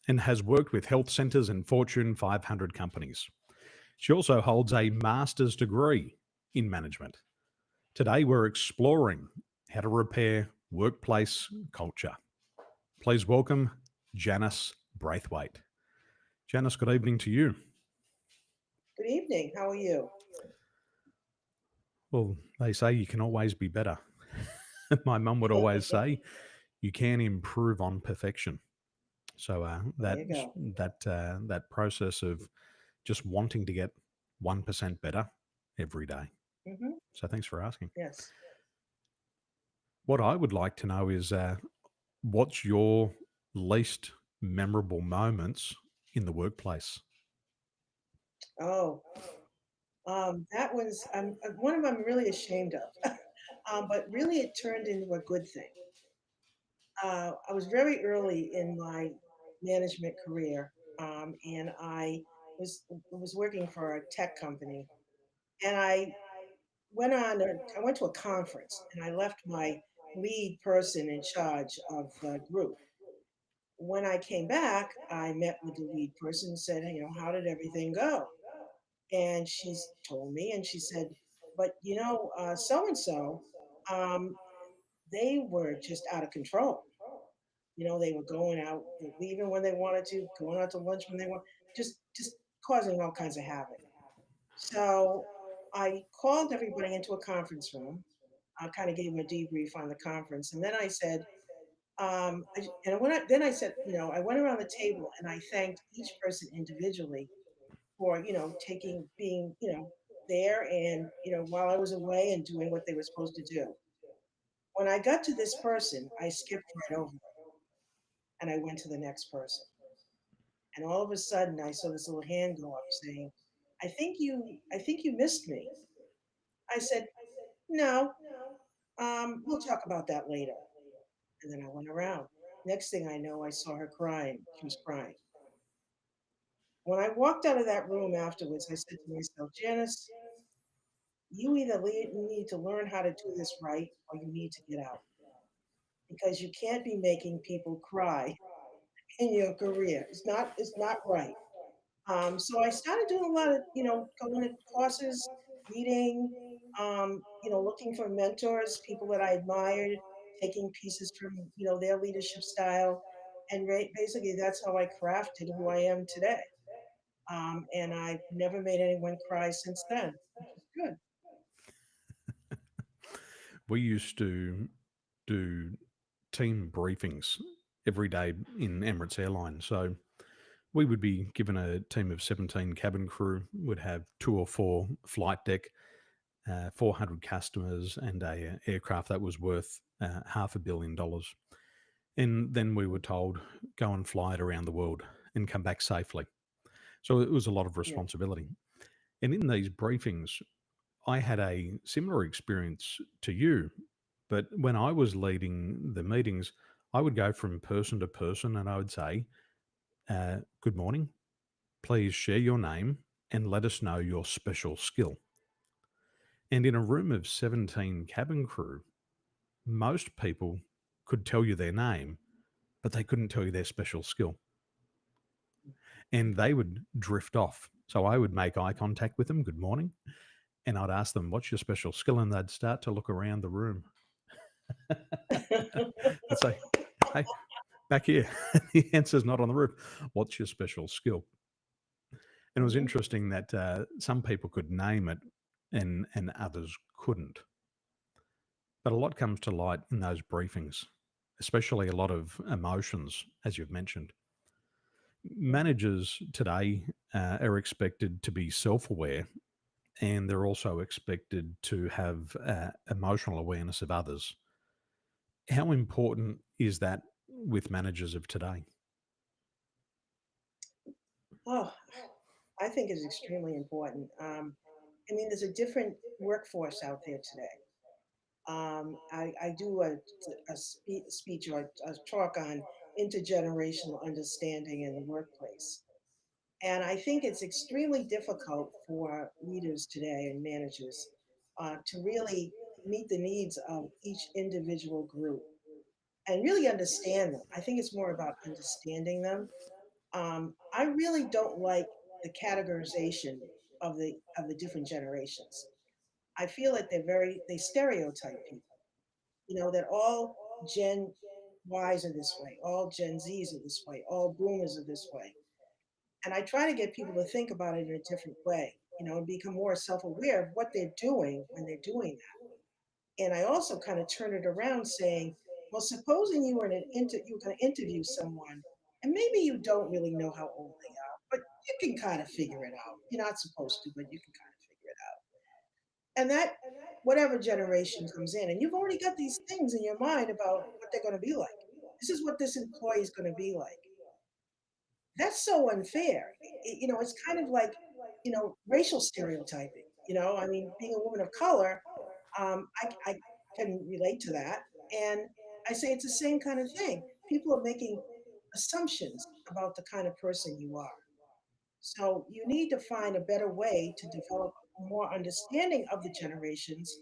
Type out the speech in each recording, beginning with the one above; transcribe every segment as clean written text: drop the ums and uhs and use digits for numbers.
and has worked with health centers and Fortune 500 companies. She also holds a master's degree in management. Today, we're exploring how to repair workplace culture. Please welcome Janice Brathwaite. Janice, good evening to you. Good evening. How are you? Well, they say you can always be better. My mum would always say you can improve on perfection. So There you go. that process of just wanting to get 1% better every day. Hmm. So thanks for asking. Yes. What I would like to know is what's your least memorable moments in the workplace? Oh, that was one of them I'm really ashamed of, but really it turned into a good thing. I was very early in my management career, and I was working for a tech company, and I went to a conference, and I left my lead person in charge of the group. When I came back, I met with the lead person and said, how did everything go? And she's told me, and she said, but so and so, they were just out of control. They were going out, leaving when they wanted to, going out to lunch when they want, just causing all kinds of havoc. So I called everybody into a conference room. I kind of gave them a debrief on the conference, and then I said, then I said, I went around the table and I thanked each person individually for being there, and while I was away and doing what they were supposed to do. When I got to this person, I skipped right over it and I went to the next person. And all of a sudden I saw this little hand go up saying, I think you missed me. I said, no, we'll talk about that later. And then I went around. Next thing I know, I saw her crying. She was crying. When I walked out of that room afterwards, I said to myself, Janice, you either need to learn how to do this right or you need to get out, because you can't be making people cry in your career. It's not right. So I started doing a lot of, going to courses, reading, looking for mentors, people that I admired, taking pieces from, their leadership style. And basically that's how I crafted who I am today. And I've never made anyone cry since then, which is good. We used to do team briefings every day in Emirates Airlines. So we would be given a team of 17 cabin crew, would have two or four flight deck, 400 customers, and a aircraft that was worth $500 million. And then we were told, go and fly it around the world and come back safely. So it was a lot of Yeah. responsibility. And in these briefings, I had a similar experience to you, but when I was leading the meetings, I would go from person to person and I would say, good morning, please share your name and let us know your special skill. And in a room of 17 cabin crew, most people could tell you their name, but they couldn't tell you their special skill. And they would drift off. So I would make eye contact with them, good morning, and I'd ask them, what's your special skill? And they'd start to look around the room. I'd say, hey, back here. The answer's not on the roof. What's your special skill? And it was Hmm. interesting that some people could name it and others couldn't. But a lot comes to light in those briefings, especially a lot of emotions, as you've mentioned. Managers today are expected to be self aware, and they're also expected to have emotional awareness of others. How important is that with managers of today? Oh, I think it's extremely important. I mean, there's a different workforce out there today. I do a speech or a talk on intergenerational understanding in the workplace. And I think it's extremely difficult for leaders today and managers to really meet the needs of each individual group. and really understand them. I think it's more about understanding them. I really don't like the categorization of the different generations. I feel that they stereotype people. You know that all Gen Ys are this way, all Gen Zs are this way, all Boomers are this way, and I try to get people to think about it in a different way. You know, and become more self-aware of what they're doing when they're doing that. And I also kind of turn it around, saying, well, supposing you were you're going to interview someone, and maybe you don't really know how old they are, but you can kind of figure it out. You're not supposed to, but you can kind of figure it out. And that, whatever generation comes in, and you've already got these things in your mind about what they're going to be like. This is what this employee is going to be like. That's so unfair. You know, it's kind of like, racial stereotyping. You know, I mean, being a woman of color, I can relate to that. And I say it's the same kind of thing. People are making assumptions about the kind of person you are. So you need to find a better way to develop more understanding of the generations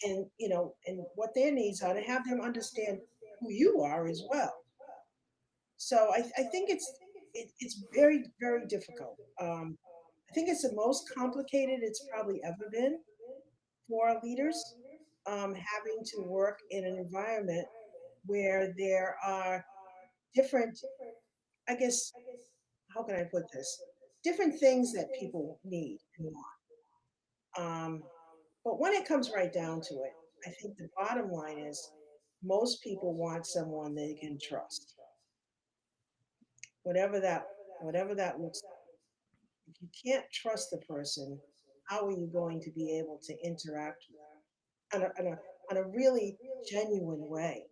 and, and what their needs are, to have them understand who you are as well. So I think it's very, very difficult. I think it's the most complicated it's probably ever been for leaders, having to work in an environment where there are different, I guess, how can I put this? Different things that people need and want. But when it comes right down to it, I think the bottom line is most people want someone they can trust, whatever that whatever that looks like. If you can't trust the person, how are you going to be able to interact with them on a really genuine way?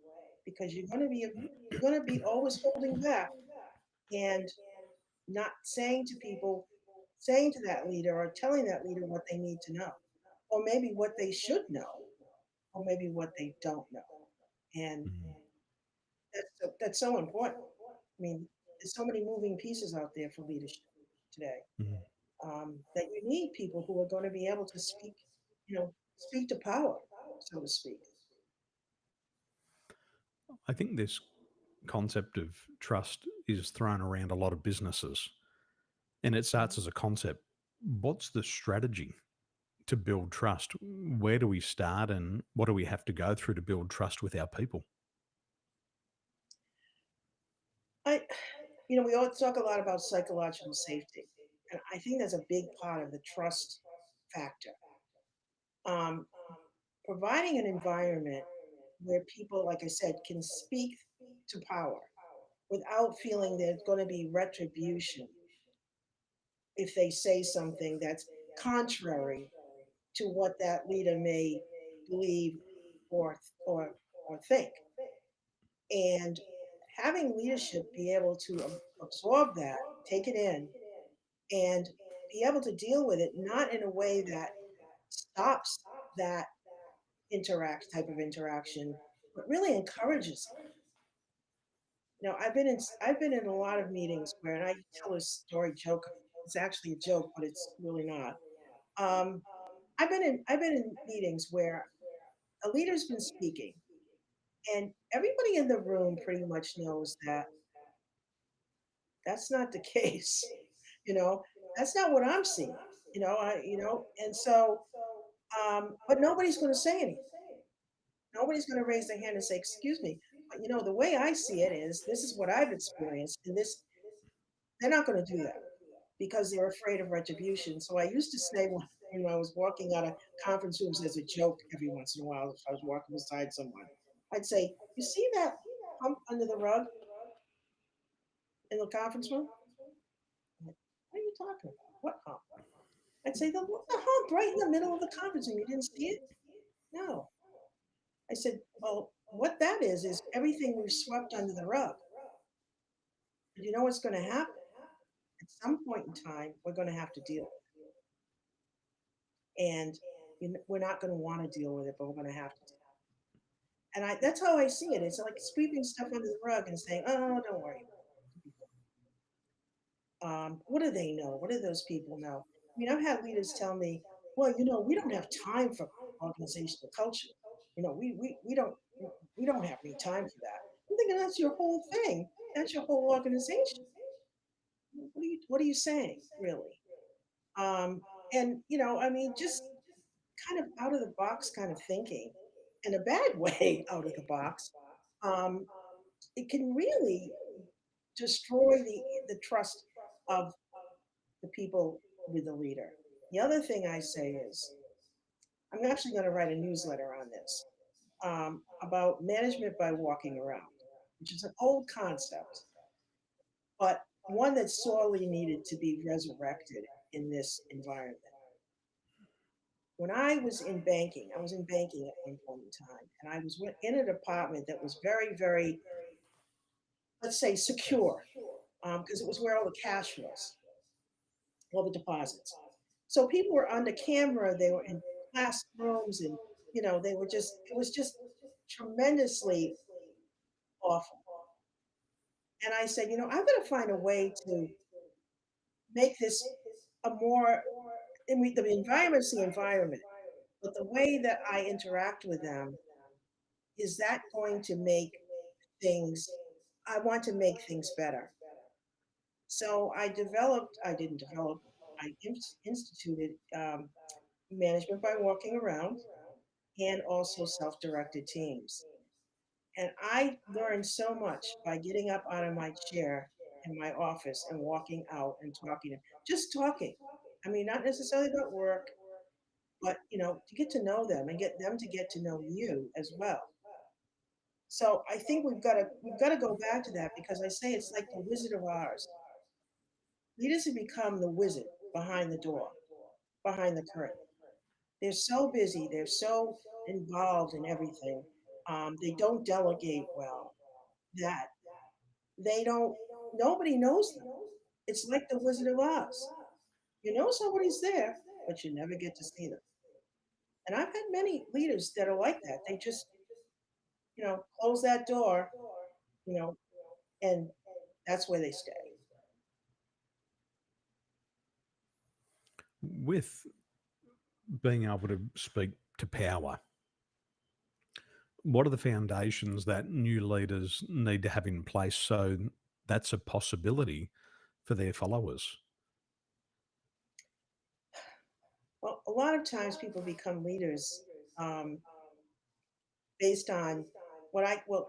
Because you're going to be always holding back and not saying to people, saying to that leader or telling that leader what they need to know, or maybe what they should know, or maybe what they don't know. And Mhm. that's so important. I mean, there's so many moving pieces out there for leadership today, Mhm. that you need people who are going to be able to speak, speak to power, so to speak. I think this concept of trust is thrown around a lot of businesses, and it starts as a concept. What's the strategy to build trust? Where do we start, and what do we have to go through to build trust with our people? I, we all talk a lot about psychological safety, and I think that's a big part of the trust factor. Um, Providing an environment where people, like I said, can speak to power without feeling there's going to be retribution if they say something that's contrary to what that leader may believe or or or think. And having leadership be able to absorb that, take it in, and be able to deal with it, not in a way that stops that type of interaction, but really encourages it. I've been in a lot of meetings where, and I tell a story joke. It's actually a joke, but it's really not. Um, I've been in meetings where a leader's been speaking, and everybody in the room pretty much knows that that's not the case. You know, that's not what I'm seeing. And so, but nobody's going to say anything. Nobody's going to raise their hand and say, "Excuse me, but the way I see it is this is what I've experienced, and this they're not going to do that because they're afraid of retribution." So I used to say when I was walking out of conference rooms as a joke every once in a while, if I was walking beside someone, I'd say, "You see that hump under the rug in the conference room?" Like, what are you talking about? What hump? I'd say the hump right in the middle of the conference room. You didn't see it? No. I said, well, what that is everything we've swept under the rug. And you know what's going to happen? At some point in time, we're going to have to deal with it. And we're not going to want to deal with it, but we're going to have to. And that's how I see it. It's like sweeping stuff under the rug and saying, oh, don't worry. What do they know? What do those people know? I mean, I've had leaders tell me, well, we don't have time for organizational culture. We don't have any time for that. And thinking that's your whole thing. That's your whole organization. What are you saying, really? Um, and I mean, just kind of out of the box kind of thinking, in a bad way, out of the box. Um, it can really destroy the trust of the people with the leader. The other thing I say is, I'm actually going to write a newsletter on this, about management by walking around, which is an old concept, but one that's sorely needed to be resurrected in this environment. When I was in banking at one point in time, and I was in a department that was very, very, let's say, secure, because it was where all the cash was, all the deposits. So people were under camera, they were in classrooms, and they were just it was just tremendously awful. And I said, I've got to find a way to make this a more, the environment's the environment, but the way that I interact with them, is that going to make things, I want to make things better. So I didn't develop, I instituted management by walking around, and also self-directed teams. And I learned so much by getting up out of my chair in my office and walking out and talking, just talking. I mean, not necessarily about work, but to get to know them and get them to get to know you as well. So I think we've got to go back to that, because I say it's like the Wizard of Oz. Leaders have become the wizard behind the door, behind the curtain. They're so busy, they're so involved in everything. They don't delegate well. That they don't. Nobody knows them. It's like the Wizard of Oz. You know somebody's there, but you never get to see them. And I've had many leaders that are like that. They just close that door, you know, and that's where they stay. With being able to speak to power, what are the foundations that new leaders need to have in place so that's a possibility for their followers? Well, a lot of times people become leaders, um, based on what I well,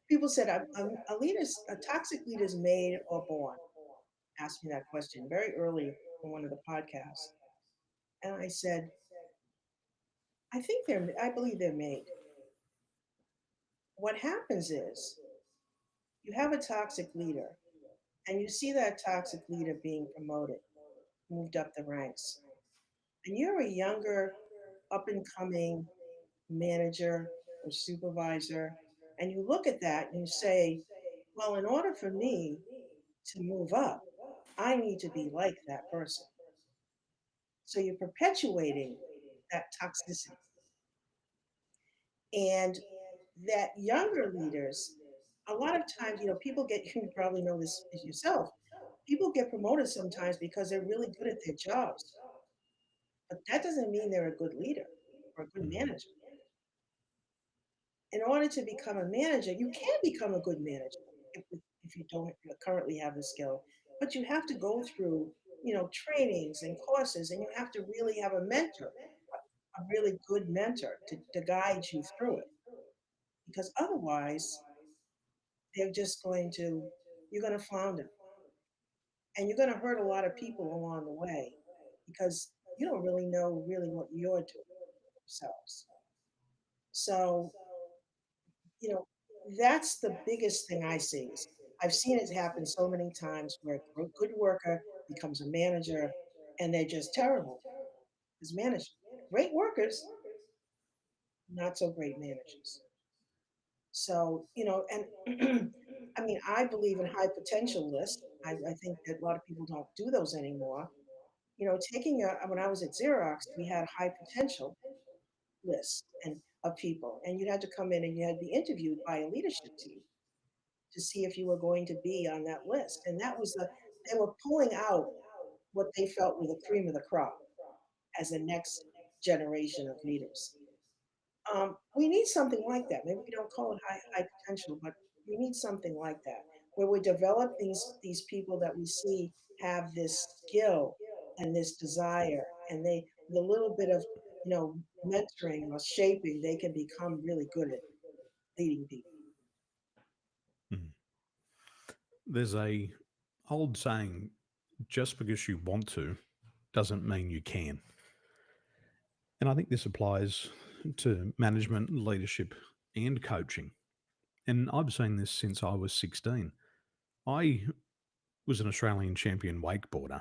people said a leader's a toxic leader's made or born. Asked me that question very early in one of the podcasts, and I said, I believe they're made. What happens is, you have a toxic leader, and you see that toxic leader being promoted, moved up the ranks, and you're a younger, up and coming manager or supervisor, and you look at that and you say, well, in order for me to move up, I need to be like that person. So you're perpetuating that toxicity. And that younger leaders, a lot of times, people get, you probably know this yourself, people get promoted sometimes because they're really good at their jobs. But that doesn't mean they're a good leader or a good Mhm. manager. In order to become a manager, you can become a good manager if you don't currently have the skill. But you have to go through, trainings and courses, and you have to really have a mentor, a really good mentor to guide you through it. Because otherwise, they're just going to, you're going to flounder, and you're going to hurt a lot of people along the way, because you don't really know really what you're doing yourselves. So, you know, that's the biggest thing I see. I've seen it happen so many times where a good worker becomes a manager, and they're just terrible as managers. Great workers, not so great managers. So, and I mean, I believe in high potential lists. I think that a lot of people don't do those anymore. When I was at Xerox, we had high potential lists and of people, and you'd have to come in and you had to be interviewed by a leadership team to see if you were going to be on that list. And they were pulling out what they felt were the cream of the crop as the next generation of leaders. We need something like that. Maybe we don't call it high potential, but We need something like that, where we develop these people that we see have this skill and this desire, and they with a little bit of mentoring or shaping, they can become really good at leading people. Mm. There's a old saying, just because you want to doesn't mean you can. And I think this applies to management, leadership, and coaching. And I've seen this since I was 16. I was an Australian champion wakeboarder.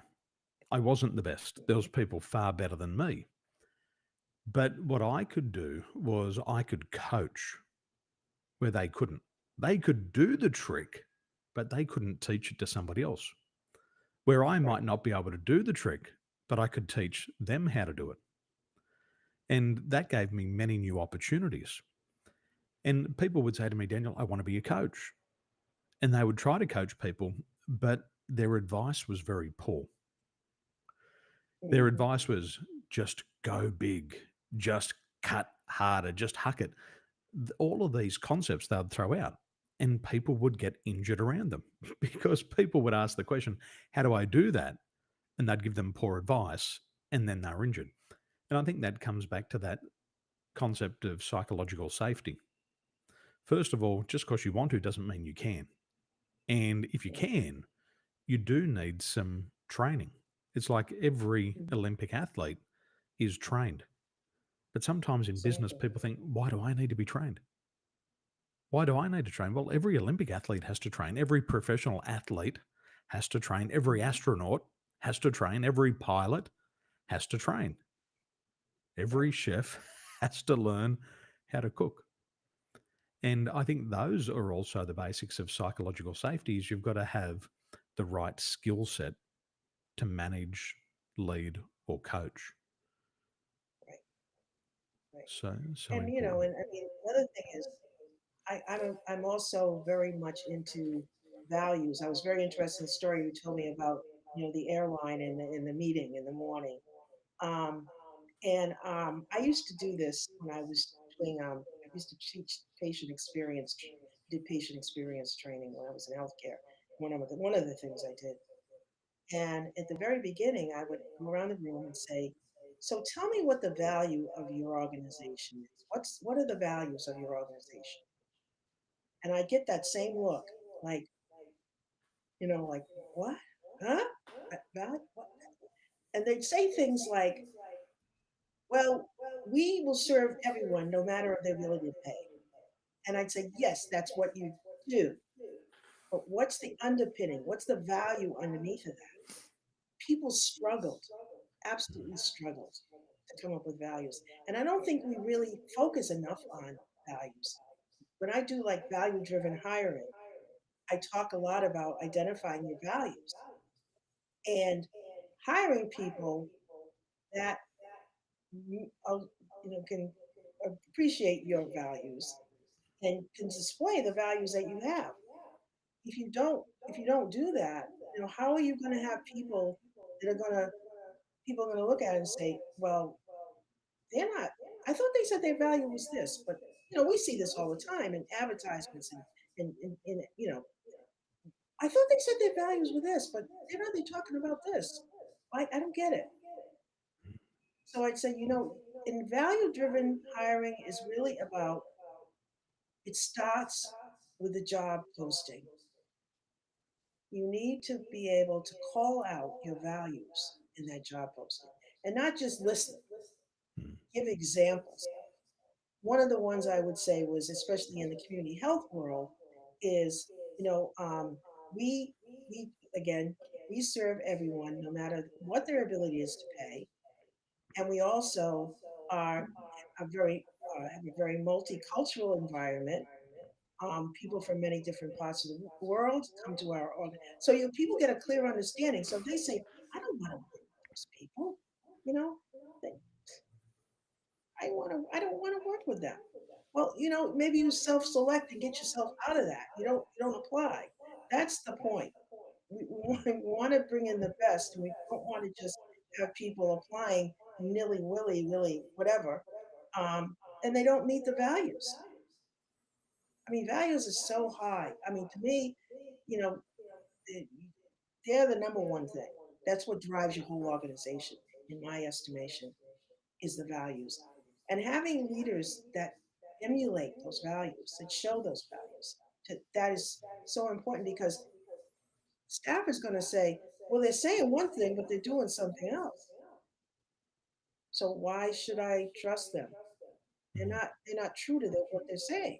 I wasn't the best. There was people far better than me. But what I could do was I could coach where they couldn't. They could do the trick, but they couldn't teach it to somebody else. Where I Right. might not be able to do the trick, but I could teach them how to do it. And that gave me many new opportunities. And people would say to me, Daniel, I want to be a coach. And they would try to coach people, but their advice was very poor. Their Hmm. advice was just go big, just cut harder, just huck it. All of these concepts they'd throw out, and people would get injured around them because people would ask the question, how do I do that? And they'd give them poor advice, and then they're injured. And I think that comes back to that concept of psychological safety. First of all, just because you want to doesn't mean you can. And if you can, you do need some training. It's like every Olympic athlete is trained. But sometimes in business, Exactly. people think, why do I need to be trained? Why do I need to train? Well, every Olympic athlete has to train. Every professional athlete has to train. Every Hmm. astronaut has to train. Every pilot has to train. Right. Every chef has to learn how to cook. And I think those are also the basics of psychological safety is you've got to have the right skill set to manage, lead, or coach. Right. Right. So And important. and I mean, another thing is, I'm also very much into values. I was very interested in the story you told me about, the airline in the meeting in the morning. Um, I used to do this when I was doing. I used to teach did patient experience training when I was in healthcare. One of the things I did. And at the very beginning, I would go around the room and say, "So tell me what the value of your organization is. What are the values of your organization?" And I get that same look, like, like, what? Huh? What? And they'd say things like, well, we will serve everyone no matter their ability to pay. And I'd say, yes, that's what you do. But what's the underpinning? What's the value underneath of that? People struggled, absolutely struggled to come up with values. And I don't think we really focus enough on values. When I do like value driven hiring, I talk a lot about identifying your values and hiring people that can appreciate your values and can display the values that you have. If you don't do that, how are you going to have that are going to people are going to look at it and say, well, they're not. I thought they said their value was this, but we see this all the time in advertisements and I thought they said their values were this, but they're not. They talking about this. I don't get it. So I'd say, in value driven hiring is really about it starts with the job posting. You need to be able to call out your values in that job posting and not just list them, Mm. give examples. One of the ones I would say was, especially in the community health world, is, you know, um, we, we, again, we serve everyone no matter what their ability is to pay. And we also are have a very multicultural environment. People from many different parts of the world come to our organ. So people get a clear understanding. So if they say, I don't want to work with those people, you know, they, I don't want to work with them. Well, maybe you self-select and get yourself out of that. You don't apply. That's the point. We want to bring in the best, and we don't want to just have people applying nilly-willy, really, whatever, and they don't meet the values. I mean, values is so high. I mean, to me, you know, it- they're the number one thing. That's what drives your whole organization, in my estimation, is the values. And having leaders that emulate those values, that show those values, that is so important because staff is going to say, well, they're saying one thing, but they're doing something else. So why should I trust them? Mhm. They're not true to what they're saying.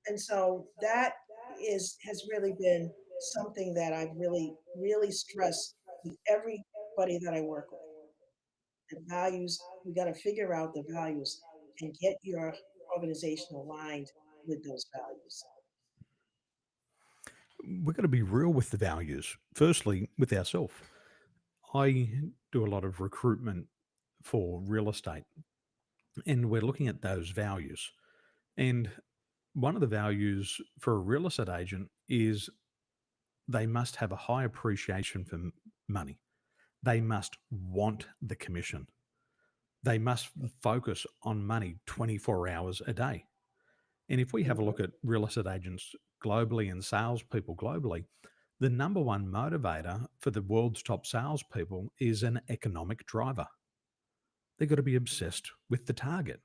And so that is has really been something that I've really stressed with everybody that I work with. The values, we got to figure out the values and get your organization aligned with those values. We've got to be real with the values. Firstly, with ourselves. I do a lot of recruitment for real estate, and we're looking at those values. And one of the values for a real estate agent is they must have a high appreciation for money. They must want the commission. They must focus on money 24 hours a day. And if we have a look Hmm. at real estate agents globally and salespeople globally, the number one motivator for the world's top salespeople is an economic driver. They've got to be obsessed with the target.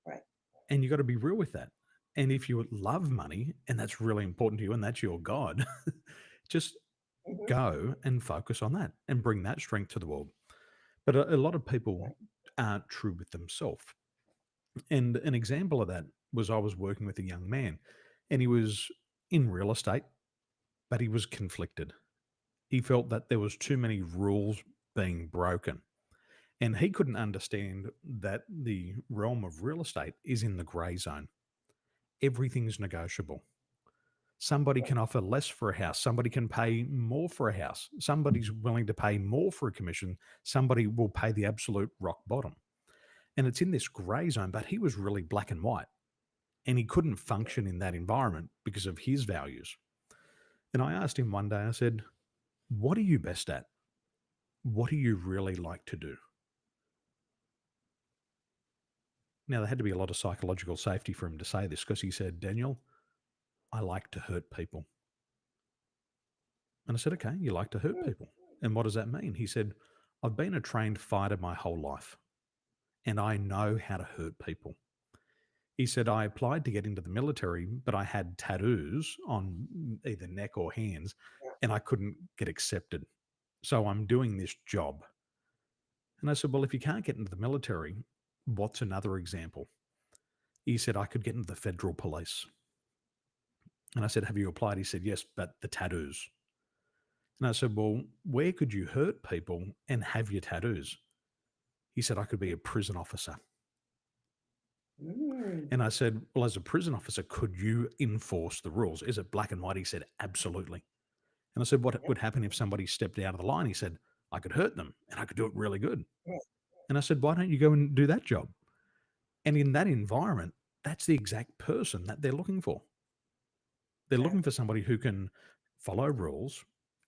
Right. And you've got to be real with that. And if you love money and that's really important to you and that's your God, just Hmm. go and focus on that and bring that strength to the world. But a lot of people Right. aren't true with themselves. And an example of that was I was working with a young man and he was in real estate, but he was conflicted. He felt that there was too many rules being broken. And he couldn't understand that the realm of real estate is in the gray zone. Everything's negotiable. Somebody Right. can offer less for a house. Somebody can pay more for a house. Somebody's willing to pay more for a commission. Somebody will pay the absolute rock bottom. And it's in this gray zone, but he was really black and white and he couldn't function in that environment because of his values. And I asked him one day, I said, what are you best at? What do you really like to do? Now, there had to be a lot of psychological safety for him to say this because he said, Daniel, I like to hurt people. And I said, okay, you like to hurt Mm. people. And what does that mean? He said, I've been a trained fighter my whole life and I know how to hurt people. He said, I applied to get into the military, but I had tattoos on either neck or hands Yeah. and I couldn't get accepted. So I'm doing this job. And I said, well, if you can't get into the military, what's another example? He said, I could get into the federal police. And I said, have you applied? He said, yes, but the tattoos. And I said, well, where could you hurt people and have your tattoos? He said, I could be a prison officer. Mm. And I said, well, as a prison officer, could you enforce the rules? Is it black and white? He said, absolutely. And I said, what Yep. would happen if somebody stepped out of the line? He said, I could hurt them and I could do it really good. Right. And I said, why don't you go and do that job? And in that environment, that's the exact person that they're looking for. They're looking for Exactly. somebody who can follow rules,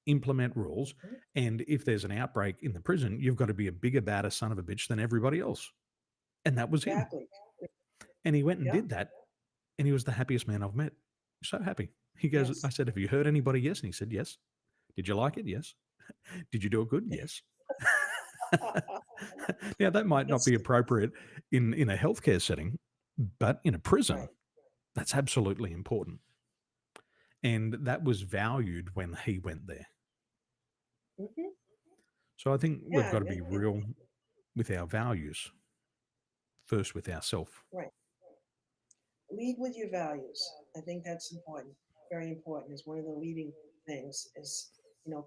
implement rules, Mhm. and if there's an outbreak in the prison, you've got to be a bigger, badder son of a bitch than everybody else. And that was him. Exactly. And he went and Yeah. did that, and he was the happiest man I've met. So happy. He goes, I Yes. said, have you hurt anybody? Yes. And he said, yes. Did you like it? Yes. Did you do it good? Yes. Now that might not It's be appropriate in a healthcare setting, but in a prison, right. that's absolutely important. And that was valued when he went there. Hmm. So I think we've Yeah. got to be real with our values, first with ourselves. Right. Lead with your values. I think that's important. Very important. Is one of the leading things. Is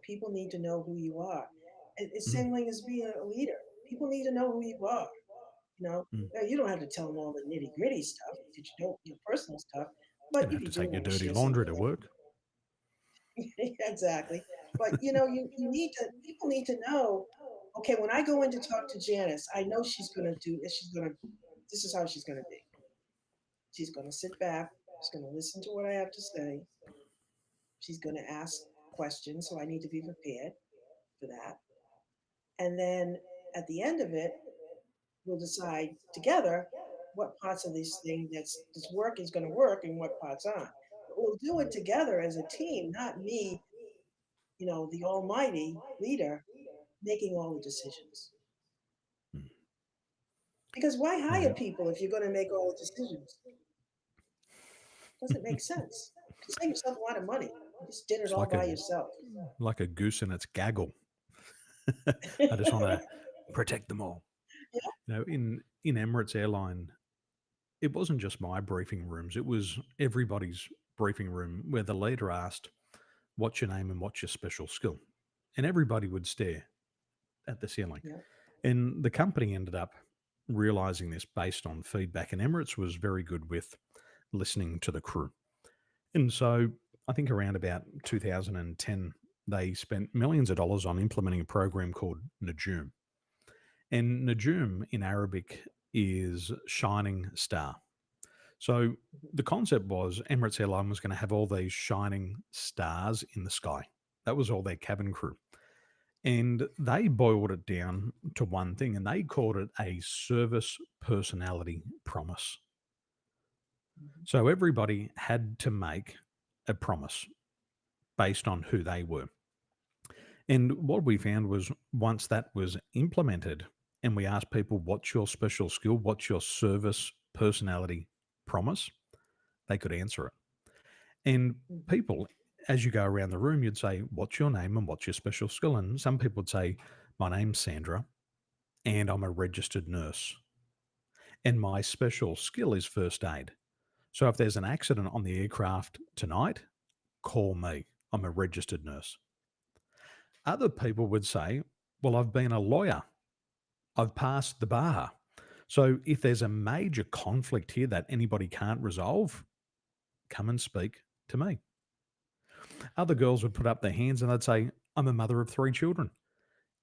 people need to know who you are. It's Mm, same thing as being a leader. People need to know who you are. You know, mm. Now, you don't have to tell them all the nitty gritty stuff that you don't, your personal stuff. You But don't if have you to do take your want to dirty share some laundry of to that, work. exactly. But you need to. People need to know. Okay, when I go in to talk to Janice, I know she's going to do. She's going to. This is how she's going to be. She's going to sit back. She's going to listen to what I have to say. She's going to ask questions, so I need to be prepared for that. And then at the end of it, we'll decide together what parts of this thing this work is going to work and what parts aren't. But we'll do it together as a team, not me, the almighty leader making all the decisions. Mm. Because why hire Yeah. people if you're going to make all the decisions? Doesn't make sense. You can save yourself a lot of money. You just did it It's all by yourself. like a goose in its gaggle. I just want to protect them all. In Emirates Airline, it wasn't just my briefing rooms, it was everybody's briefing room where the leader asked, "What's your name and what's your special skill?" And everybody would stare at the ceiling. Yeah. And the company ended up realizing this based on feedback, and Emirates was very good with listening to the crew. And so I think around about 2010, they spent millions of dollars on implementing a program called Najum. And Najum in Arabic is shining star. So Mhm. the concept was Emirates Airline was going to have all these shining stars in the sky. That was all their cabin crew. And they boiled it down to one thing, and they called it a service personality promise. Mhm. So everybody had to make a promise based on who they were. And what we found was once that was implemented, and we asked people, "What's your special skill? What's your service personality promise?" they could answer it. And Mhm. people, as you go around the room, you'd say, "What's your name and what's your special skill?" And some people would say, "My name's Sandra and I'm a registered nurse. And my special skill is first aid. So if there's an accident on the aircraft tonight, call me. I'm a registered nurse." Other people would say, "Well, I've been a lawyer. I've passed the bar. So if there's a major conflict here that anybody can't resolve, come and speak to me." Other girls would put up their hands and they'd say, "I'm a mother of three children.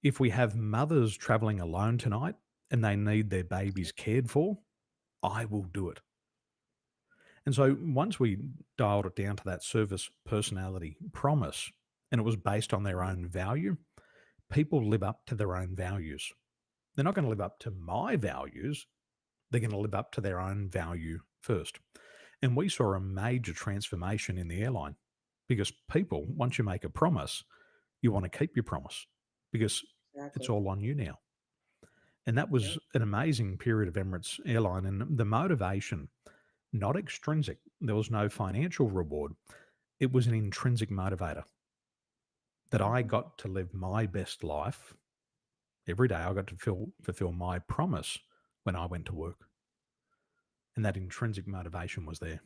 If we have mothers traveling alone tonight and they need their babies cared for, I will do it." And so once we dialed it down to that service personality promise, and it was based on their own value, people live up to their own values. They're not going to live up to my values, they're going to live up to their own value first. And we saw a major transformation in the airline because people, once you make a promise, you want to keep your promise because it's Exactly. all on you now. And that was Yep. an amazing period of Emirates Airline. And the motivation, not extrinsic, there was no financial reward. It was an intrinsic motivator that I Mhm. got to live my best life every day. I got to fulfill my promise when I went to work. And that intrinsic motivation was there.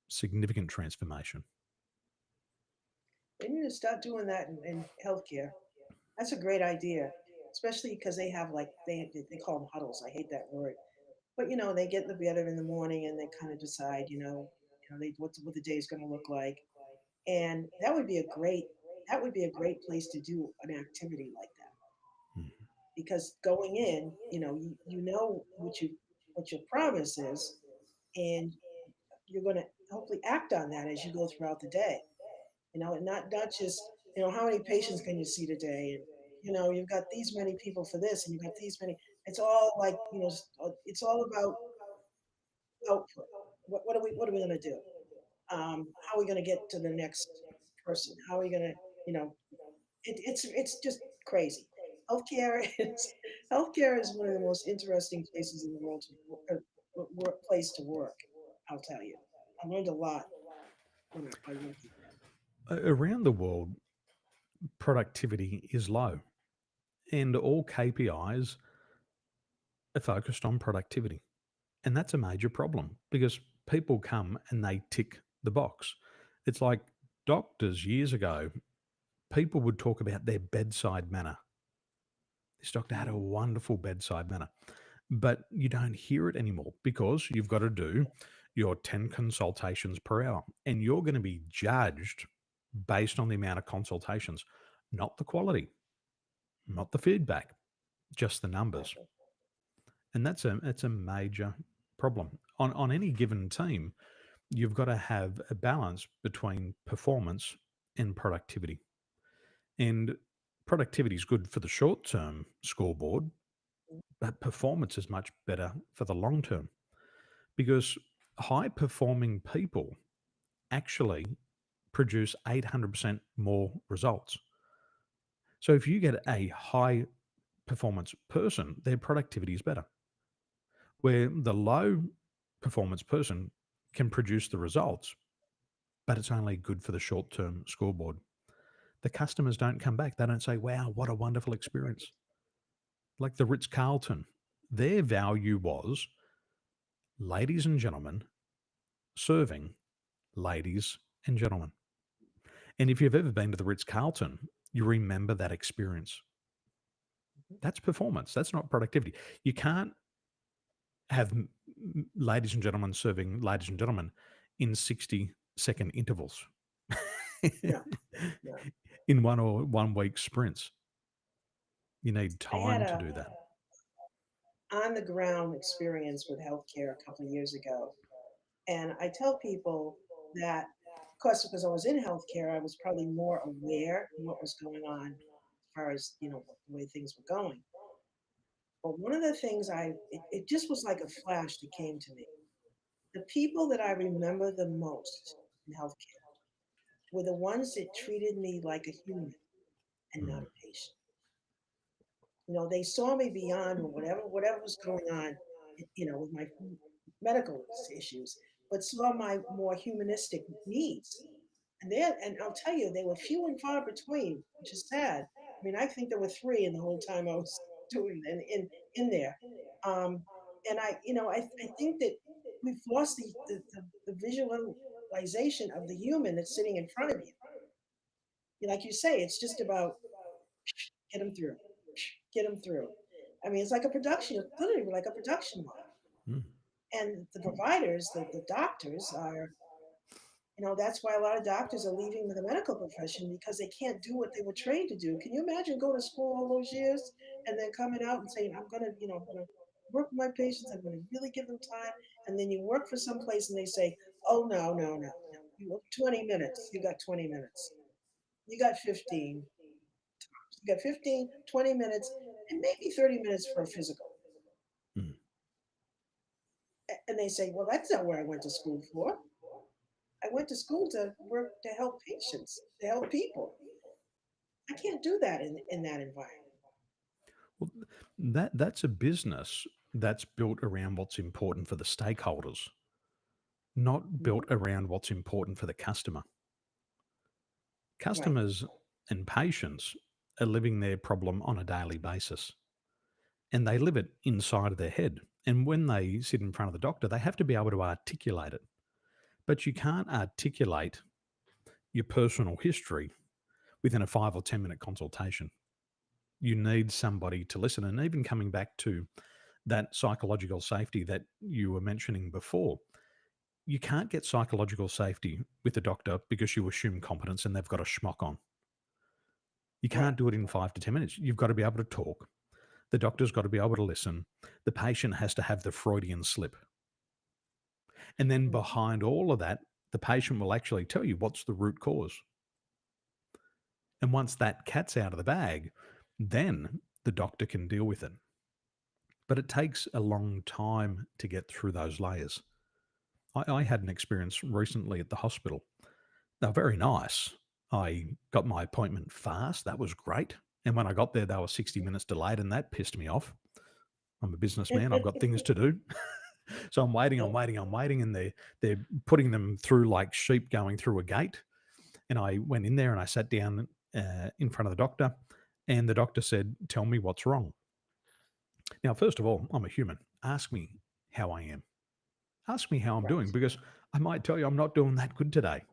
Significant transformation. They need to start doing that in healthcare. That's a great idea, especially because they have like they call them huddles. I hate that word, but they get together in the morning and they kind of decide, they what the day is going to look like, and that would be a great place to do an activity like that Mhm. because going in, you know what your promise is, and you're going to hopefully act on that as you go throughout the day. And not just, how many patients can you see today? And, you've got these many people for this and you've got these many. It's all like, it's all about output. What are we going to do? How are we going to get to the next person? How are we going to, you know, it's just crazy. Healthcare is healthcare is one of the most interesting places in the world place to work. I'll tell you, I learned a lot by working there. Around the world, productivity is low, and all KPIs are focused on productivity. And that's a major problem because people come and they tick the box. It's like doctors years ago, people would talk about their bedside manner. This doctor had a Mhm. wonderful bedside manner, but you don't hear it anymore because you've got to do your 10 consultations per hour and you're going to be judged based on the amount of consultations, not the quality, not the feedback, just the numbers. Exactly. And that's a major problem. On any given team, you've got to have a balance between performance and productivity. And productivity is good for the short term scoreboard, but performance is much better for the long term. because high performing people actually produce 800% more results. So if you get a high performance person, their productivity is better. Where the low performance person can produce the results, but it's only good for the short term scoreboard. The customers don't come back. They don't say, wow, what a wonderful experience. Like the Ritz Carlton, their value was ladies and gentlemen serving ladies and gentlemen. And if you've ever been to the Ritz Carlton, you remember that experience. Mhm. That's performance. That's not productivity. You can't have ladies and gentlemen serving ladies and gentlemen in 60-second intervals No, no. in 1 week sprints. You need I had time to a do that. on the ground experience with healthcare a couple of years ago. And I tell people that, of course, because I was in healthcare, I was probably more aware of what was going on as far as, the way things were going. But one of the things it just was like a flash that came to me. The people that I remember the most in healthcare were the ones that treated me like a human and not Mm, a patient. They saw me beyond whatever was going on, with my medical issues, but saw my more humanistic needs. And I'll tell you, they were few and far between, which is sad. I mean, I think there were three in the whole time I was doing in there. Um, and I think that we've lost the visualization of the human that's sitting in front of you. Like you say, it's just about get them through, get them through. I mean, it's like a production, literally like a production line. mm. And the providers, the doctors are, that's why a lot of doctors are leaving the medical profession because they can't do what they were trained to do. Can you imagine going to school all those years and then coming out and saying, I'm going to work with my patients. I'm going to really give them time. And then you work for some place and they say, oh, no, no, no, no. You have 20 minutes. You got 20 minutes. You got 15. You got 15, 20 minutes, and maybe 30 minutes for a physical. Mm. And they say, well, that's not where I went to school for. I went to school to work to help patients, to help people. I can't do that in that environment. Well, that's a business that's built around what's important for the stakeholders, not built Mhm. around what's important for the customer. Right. Customers and patients are living their problem on a daily basis, and they live it inside of their head. And when they sit in front of the doctor, they have to be able to articulate it. But you can't articulate your personal history within a 5 or 10 minute consultation. You need somebody to listen. And even coming back to that psychological safety that you were mentioning before, you can't get psychological safety with a doctor because you assume competence and they've got a schmuck on. You Right. can't do it in 5 to 10 minutes. You've got to be able to talk. The doctor's got to be able to listen. The patient has to have the Freudian slip. And then Mhm. behind all of that, the patient will actually tell you what's the root cause. And once that cat's out of the bag, then the doctor can deal with it. But it takes a long time to get through those layers. I had an experience recently at the hospital. They were very nice. I got my appointment fast. That was great. And when I got there, they were 60 minutes delayed, and that pissed me off. I'm a businessman. I've got things to do. So I'm waiting, I'm waiting, and they're putting them through like sheep going through a gate. And I went in there and I sat down in front of the doctor, and the doctor said, "Tell me what's wrong." Now, first of all, I'm a human. Ask me how I am. Ask me how I'm doing Right. because I might tell you I'm not doing that good today.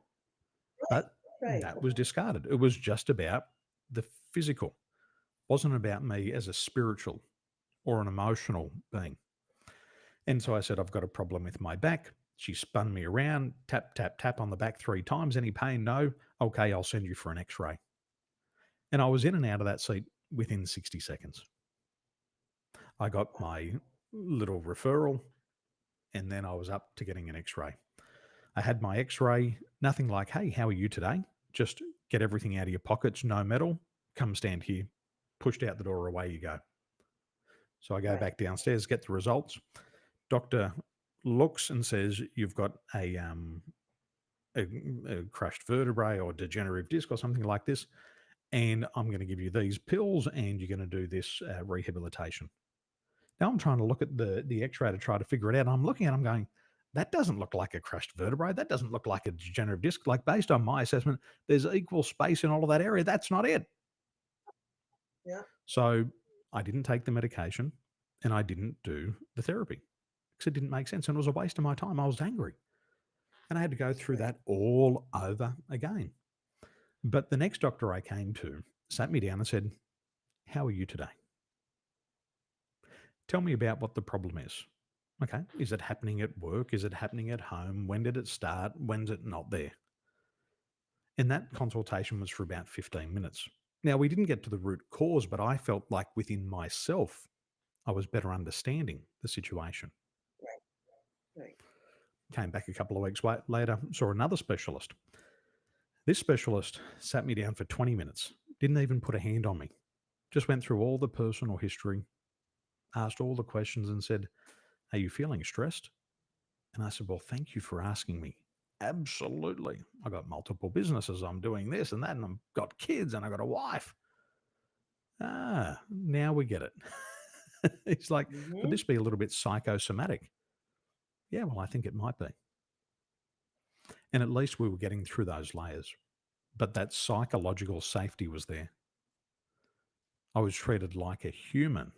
Right. But Right. that was discarded. It was just about the physical. Wasn't about me as a spiritual or an emotional being. And so I said, I've got a problem with my back. She spun me around, tap, tap, tap on the back 3 times. Any pain? No. Okay, I'll send you for an x ray. And I was in and out of that seat within 60 seconds. I got Wow. my little referral and then I was up to getting an x ray. I had my x ray, nothing like, hey, how are you today? Just get everything out of your pockets, no metal, come stand here, pushed out the door, away you go. So I go Right. back downstairs, get the results. Doctor looks and says you've got a crushed vertebrae or degenerative disc or something like this, and I'm going to give you these pills, and you're going to do this rehabilitation. Now I'm trying to look at the X-ray to try to figure it out. And I'm looking at it, I'm going, that doesn't look like a crushed vertebrae. That doesn't look like a degenerative disc. Like based on my assessment, there's equal space in all of that area. That's not it. Yeah. So I didn't take the medication and I didn't do the therapy because it didn't make sense and it was a waste of my time. I was angry and I had to go through Right. that all over again. But the next doctor I came to sat me down and said, how are you today? Tell me about what the problem is. Okay. Is it happening at work? Is it happening at home? When did it start? When's it not there? And that consultation was for about 15 minutes. Now, we didn't get to the root cause, but I felt like within myself, I was better understanding the situation. Right. Right. Came back a couple of weeks later, saw another specialist. This specialist sat me down for 20 minutes, didn't even put a hand on me, just went through all the personal history, asked all the questions, and said, are you feeling stressed? And I said, well, thank you for asking me. Absolutely. I got multiple businesses. I'm doing this and that, and I've got kids and I got a wife. Ah, now we get it. It's like, could Mm-hmm. this be a little bit psychosomatic? Yeah, well, I think it might be. And at least we were getting through those layers. But that psychological safety was there. I was treated like a human,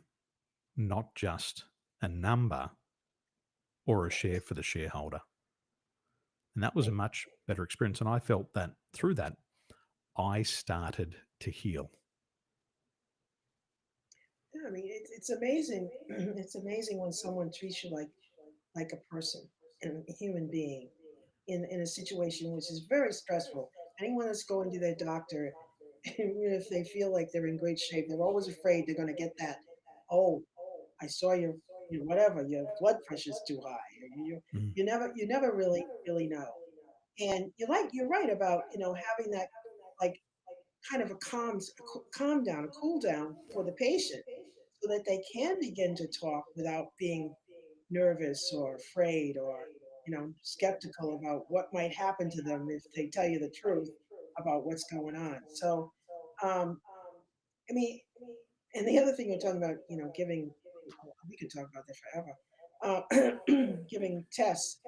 not just a number or a share for the shareholder. And that was a Right. much better experience. And I felt that through that, I started to heal. Yeah, I mean, it's amazing. It's amazing when someone treats you like a person and a human being in a situation which is very stressful. Anyone that's going to their doctor, even if they feel like they're in great shape, they're always afraid they're going to get that. Oh, I saw your whatever your blood pressure's too high. Or Mm. you never really know. And you're right about having that like kind of calm down, a cool down for the patient, so that they can begin to talk without being nervous or afraid or skeptical about what might happen to them if they tell you the truth about what's going on. So, um, I mean, and the other thing you're talking about, giving, we could talk about this forever. Giving tests.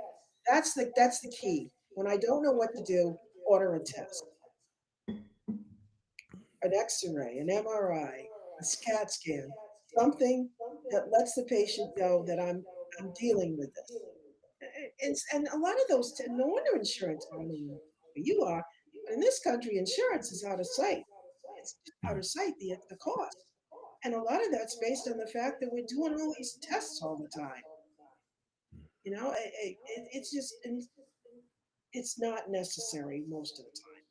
That's the key. When I don't know what to do, order a test, an X-ray, an MRI, a CAT scan, something that lets the patient know that I'm dealing with this. And a lot of those, no wonder insurance. I don't know where you are, but in this country, insurance is out of sight. It's just out Mm. of sight, the cost. And a lot of that's based on the fact that we're doing all these tests all the time. It's just, it's not necessary most of the time.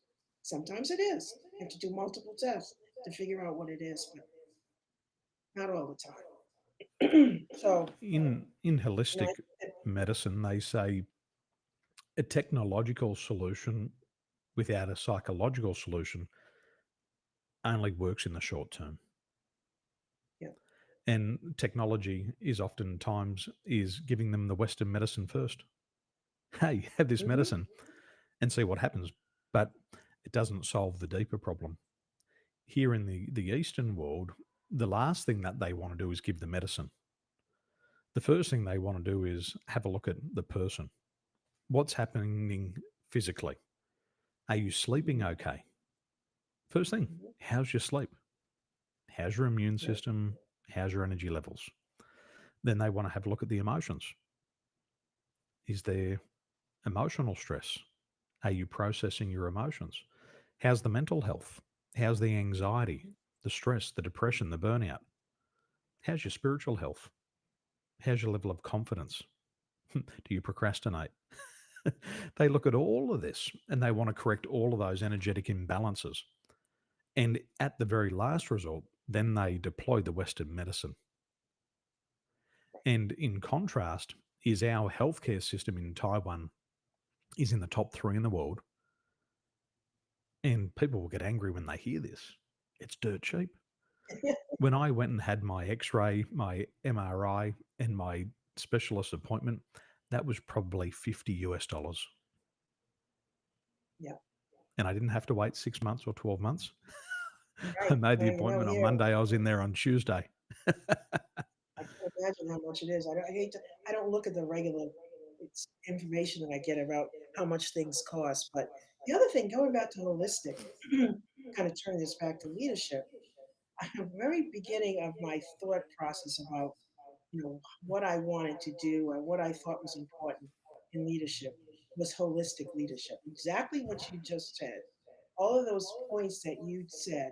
Sometimes it is. You have to do multiple tests to figure out what it is, but not all the time. So, In you know, holistic medicine, they say a technological solution without a psychological solution only works in the short term. yeah. And technology is oftentimes is giving them the Western medicine first. Hey, have this Hmm. medicine and see what happens. But it doesn't solve the deeper problem. Here in the Eastern world, the last thing that they want to do is give the medicine. The first thing they want to do is have a look at the person. What's happening physically? Are you sleeping Hmm. okay? First thing, Hmm. how's your sleep? How's your immune Right. system? How's your energy levels? Then they want to have a look at the emotions. Is there emotional stress? Are you processing your emotions? How's the mental health? How's the anxiety, the stress, the depression, the burnout? How's your spiritual health? How's your level of confidence? Do you procrastinate? They look at all of this and they want to correct all of those energetic imbalances. And at the very last result, then they deploy the Western medicine. And in contrast, is our healthcare system in Taiwan is in the top three in the world. And people will get angry when they hear this. It's dirt cheap. When I went and had my X ray, my MRI, and my specialist appointment, that was probably 50 US dollars. Yeah. And I didn't have to wait 6 months or 12 months. I Right. made the Well, appointment on here, Monday. I was in there on Tuesday. I can't imagine how much it is. I hate to. I don't look at the regular information that I get about how much things cost. But the other thing, going back to holistic, kind of turning this back to leadership. At the very beginning of my thought process about what I wanted to do and what I thought was important in leadership was holistic leadership. Exactly what you just said. All of those points that you said,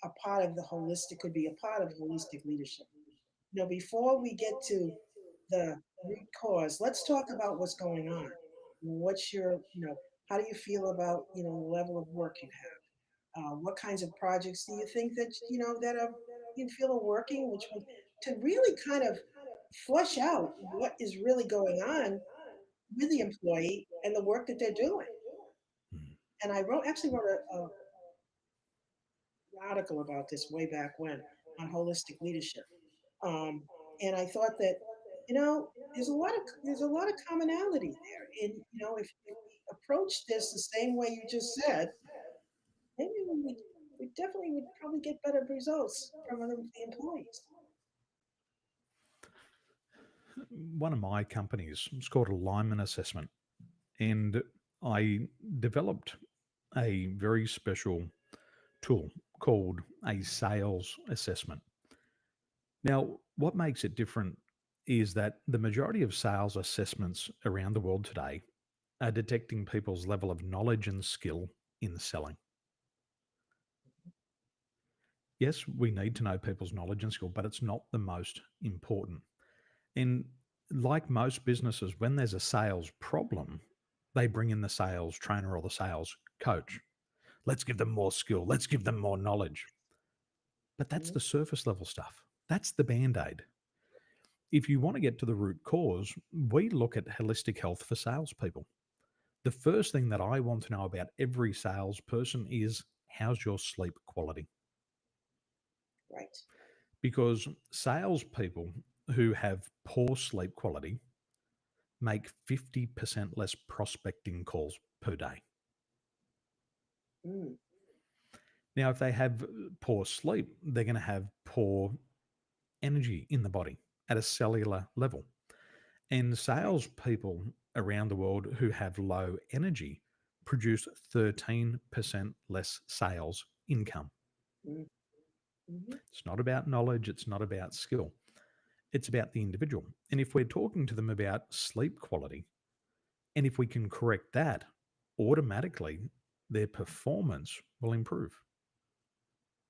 a part of the holistic could be a part of holistic leadership. Before we get to the root cause, let's talk about what's going on. What's your, how do you feel about, the level of work you have? What kinds of projects do you think that, that are, you feel are working, which would, to really kind of flush out what is really going on with the employee and the work that they're doing. Mm. And I actually wrote an article about this way back when on holistic leadership. Um, and I thought that, there's a lot of commonality there. And if we approach this the same way you just said, maybe we definitely would probably get better results from the employees. One of my companies is called Alignment Assessment. And I developed a very special tool called a sales assessment. Now, what makes it different is that the majority of sales assessments around the world today are detecting people's level of knowledge and skill in selling. Yes, we need to know people's knowledge and skill, but it's not the most important. And like most businesses, when there's a sales problem, they bring in the sales trainer or the sales coach. Let's give them more skill. Let's give them more knowledge. But that's Mhm. the surface level stuff. That's the band aid. If you want to get to the root cause, we look at holistic health for salespeople. The first thing that I want to know about every salesperson is how's your sleep quality? Right. Because salespeople who have poor sleep quality make 50% less prospecting calls per day. Mm, Now, if they have poor sleep, they're going to have poor energy in the body at a cellular level. And right. salespeople around the world who have low energy produce 13% less sales income. Mm, mhm. It's not about knowledge, it's not about skill, it's about the individual. And if we're talking to them about sleep quality, and if we can correct that, automatically their performance will improve.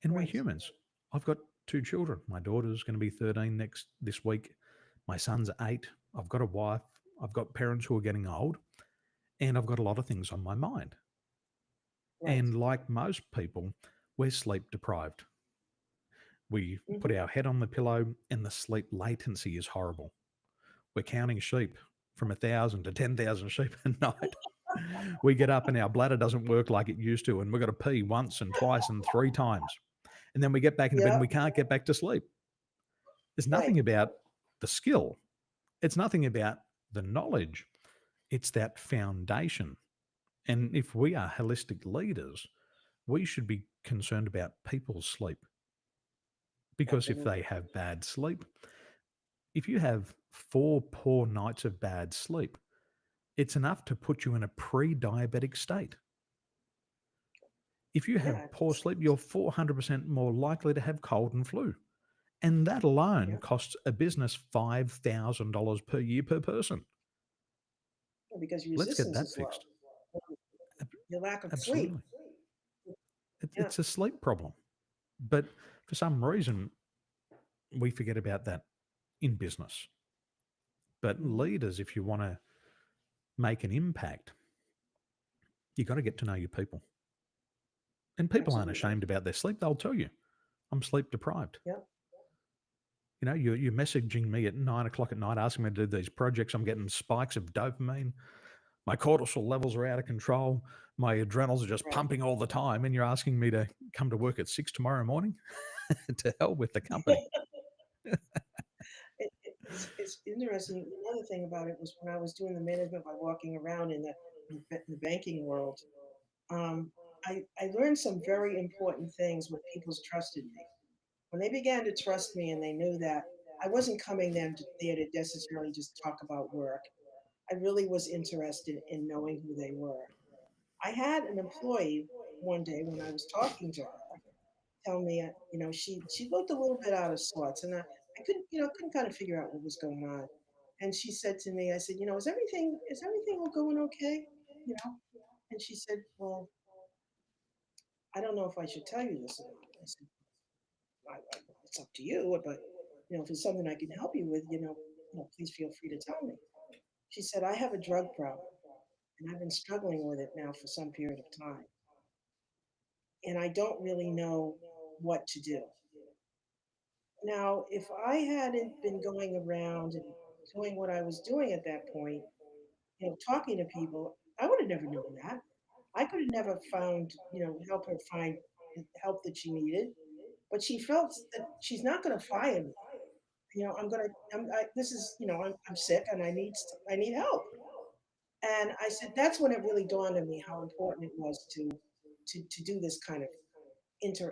And we're Right. humans. I've got two children. My daughter's going to be 13 next this week. My son's 8. I've got a wife. I've got parents who are getting old, and I've got a lot of things on my mind. Right. And like most people, we're sleep deprived. We put Hmm. our head on the pillow, and the sleep latency is horrible. We're counting sheep from 1,000 to 10,000 sheep a night. We get up and our bladder doesn't work like it used to, and we've got to pee once and twice and three times. And then we get back into bed and Yep. we can't get back to sleep. It's Right. nothing about the skill, it's nothing about the knowledge, it's that foundation. And if we are holistic leaders, we should be concerned about people's sleep because if they Absolutely. have bad sleep, if you have 4 poor nights of bad sleep, it's enough to put you in a pre diabetic state. If you Yeah. have poor sleep, you're 400% more likely to have cold and flu. And that alone Yeah. costs a business $5,000 per year per person. Because your Let's get resistance that is low. fixed. Ab- Your lack of sleep. Absolutely. Yeah. It's a sleep problem. But for some reason, we forget about that in business. But Hmm. leaders, if you want to make an impact, you got to get to know your people. And people aren't Absolutely. ashamed about their sleep. They'll tell you, I'm sleep deprived. Yeah. You know, you're messaging me at 9 o'clock at night asking me to do these projects. I'm getting spikes of dopamine. My cortisol levels are out of control. My adrenals are just Right. pumping all the time. And you're asking me to come to work at 6 tomorrow morning? To hell with the company. It's interesting. Another thing about it was when I was doing the management by walking around in the banking world, um, I learned some very important things when people trusted me. When they began to trust me and they knew that I wasn't coming there to necessarily just talk about work, I really was interested in knowing who they were. I had an employee one day when I was talking to her tell me, she looked a little bit out of sorts, and I couldn't kind of figure out what was going on. And she said to me, I said, is everything all going okay? You know, and she said, well, I don't know if I should tell you this or not. I said, it's up to you, but if it's something I can help you with, please feel free to tell me. She said, I have a drug problem, and I've been struggling with it now for some period of time, and I don't really know what to do. Now, if I hadn't been going around and doing what I was doing at that point, talking to people, I would have never known that. I could have never found, help her find the help that she needed. But she felt that she's not going to fire me. I'm going to, this is, I'm sick and I need help. And I said, that's when it really dawned on me how important it was to do this kind of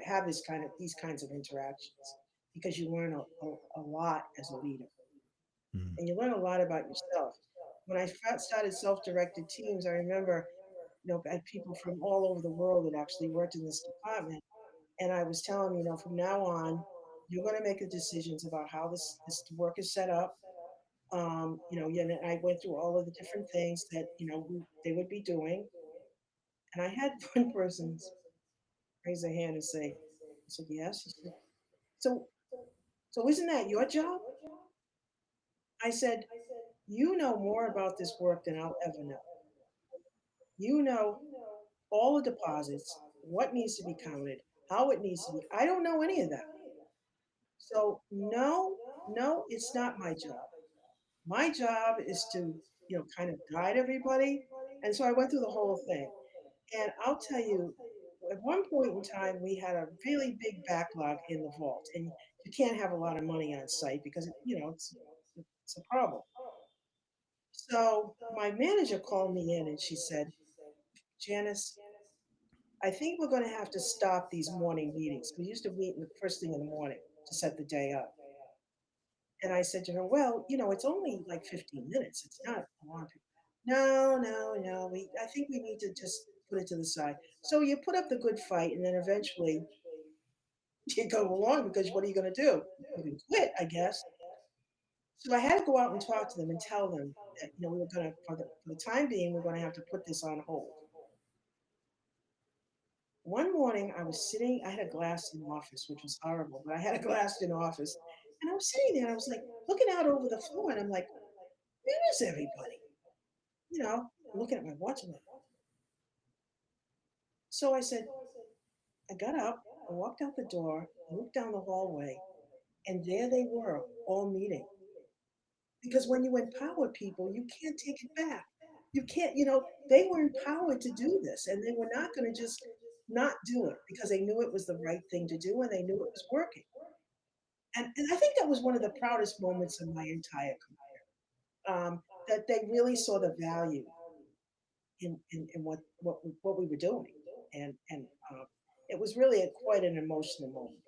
have these kinds of interactions, because you learn a lot as a leader, Mm. and you learn a lot about yourself. When I first started self-directed teams, I remember, I had people from all over the world that actually worked in this department, and I was telling them, from now on, you're going to make the decisions about how this work is set up. And I went through all of the different things that they would be doing, and I had one person raise their hand and say, I said, yes. He said, so so isn't that your job? I said, you know more about this work than I'll ever know. You know all the deposits, what needs to be counted, how it needs to be. I don't know any of that. So no, no, it's not my job. My job is to, kind of guide everybody. And so I went through the whole thing. And I'll tell you, at one point in time, we had a really big backlog in the vault, and you can't have a lot of money on site because it's a problem. So my manager called me in and she said, Janice, I think we're going to have to stop these morning meetings. We used to meet in the first thing in the morning to set the day up. And I said to her, well, it's only like 15 minutes. It's not a long time. No, no, no. I think we need to just put it to the side. So you put up the good fight, and then eventually you go along, because what are you going to do? You can quit, I guess. So I had to go out and talk to them and tell them that we were going to, for the time being, we're going to have to put this on hold. One morning, I was sitting. I had a glass in office, which was horrible, but I had a glass in office, and I was sitting there. And I was like looking out over the floor, and I'm like, where is everybody? I'm looking at my watch. I'm like, so I said, I got up, I walked out the door, I looked down the hallway, and there they were, all meeting. Because when you empower people, you can't take it back. You can't, they were empowered to do this, and they were not going to just not do it because they knew it was the right thing to do and they knew it was working. And I think that was one of the proudest moments of my entire career, that they really saw the value in what we were doing. And it was really quite an emotional moment.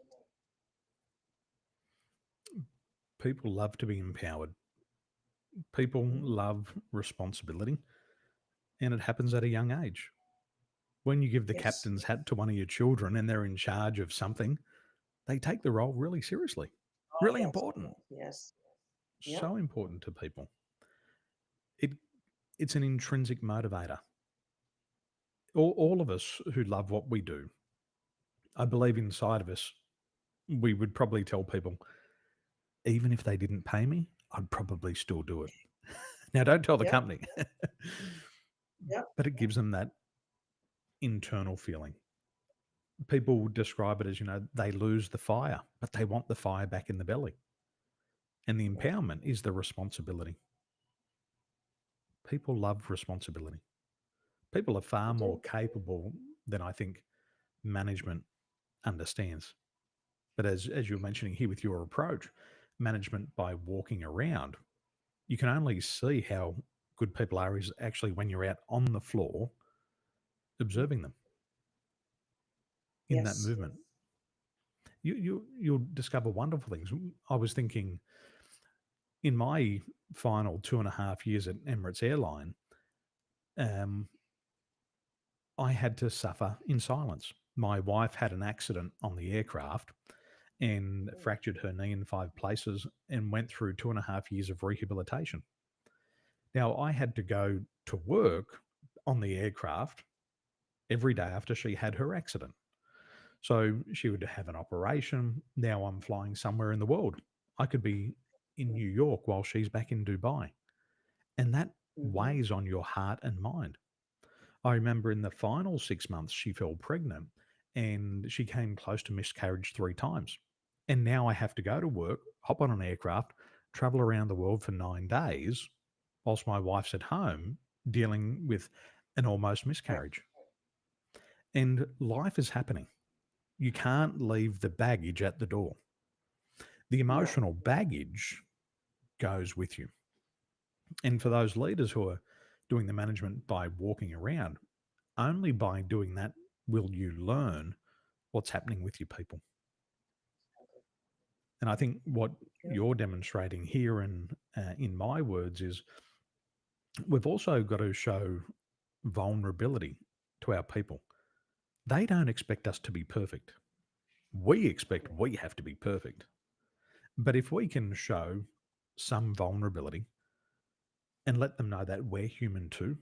People love to be empowered. People Mhm. love responsibility, and it happens at a young age. When you give the Yes. captain's hat to one of your children and they're in charge of something, they take the role really seriously. Oh, Really yes. important. Yes. Yep. So important to people. It it's an intrinsic motivator. All of us who love what we do, I believe inside of us, we would probably tell people, even if they didn't pay me, I'd probably still do it. Now, don't tell the Yep. company, Yep. but it gives them that internal feeling. People describe it as, they lose the fire, but they want the fire back in the belly. And the Yep. empowerment is the responsibility. People love responsibility. People are They far more do. capable than I think management understands. But as you were mentioning here with your approach, management by walking around, you can only see how good people are is actually when you're out on the floor Mhm. observing them in that Yes. movement. You'll discover wonderful things. I was thinking in my final 2.5 years at Emirates Airline, um, I had to suffer in silence. My wife had an accident on the aircraft and Mm. fractured her knee in 5 places and went through 2.5 years of rehabilitation. Now, I had to go to work on the aircraft every day after she had her accident. So she would have an operation. Now I'm flying somewhere in the world. I could be in New York while she's back in Dubai. And that Mm-hmm. weighs on your heart and mind. I remember in the final 6 months, she fell pregnant and she came close to miscarriage 3 times. And now I have to go to work, hop on an aircraft, travel around the world for 9 days, whilst my wife's at home dealing with an almost Right. miscarriage. And life is happening. You can't leave the baggage at the door. The No. emotional baggage goes with you. And for those leaders who are doing the management by walking around, only by doing that will you learn what's happening with your people. And I think what Yeah. you're demonstrating here, and in my words, is we've also got to show vulnerability to our people. They don't expect us to be perfect. We expect we have to be perfect. But if we can show some vulnerability and let them know that we're human too,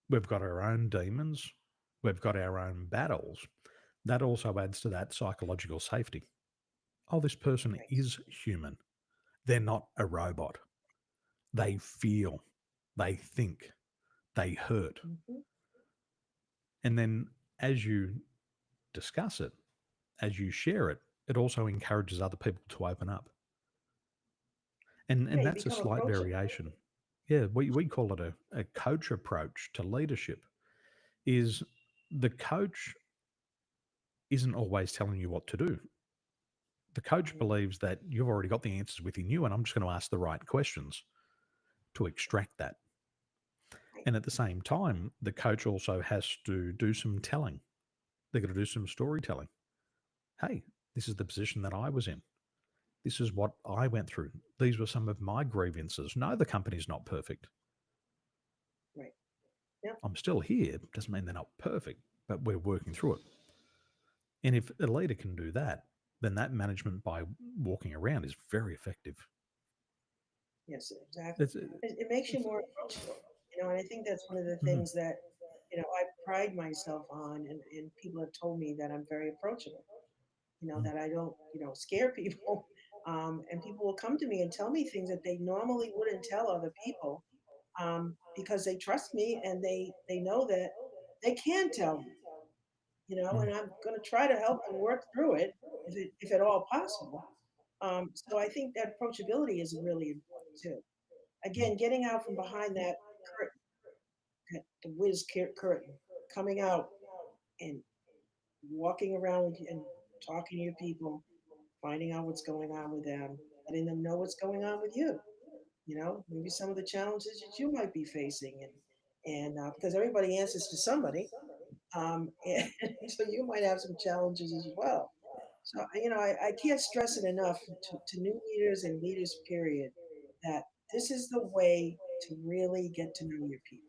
we've got our own demons, we've got our own battles, that also adds to that psychological safety. Oh, this person Right. is human. They're not a robot. They feel, they think, they hurt. Mm-hmm. And then as you discuss it, as you share it, it also encourages other people to open up. Yeah, And you that's a become slight approachable. variation. Yeah, we call it a coach approach to leadership is the coach isn't always telling you what to do. The coach Mhm. believes that you've already got the answers within you, and I'm just going to ask the right questions to extract that. Right. And at the same time, the coach also has to do some telling. They've got to do some storytelling. Hey, this is the position that I was in. This is what I went through. These were some of my grievances. No, the company's not perfect. Right. Yep. I'm still here. Doesn't mean they're not perfect, but we're working through it. And if a leader can do that, then that management by walking around is very effective. Yes, exactly. It's, It makes you it's more approachable, and I think that's one of the mhm, things that, I pride myself on, and people have told me that I'm very approachable, mhm, that I don't, scare people. And people will come to me and tell me things that they normally wouldn't tell other people, because they trust me and they know that they can tell me, mhm. and I'm going to try to help them work through it if at all possible. So I think that approachability is really important too. Again, getting out from behind that curtain, the curtain, coming out and walking around and talking to your people, finding out what's going on with them, letting them know what's going on with you. Maybe some of the challenges that you might be facing, and because everybody answers to somebody, and so you might have some challenges as well. So I can't stress it enough to new leaders and leaders period that this is the way to really get to know your people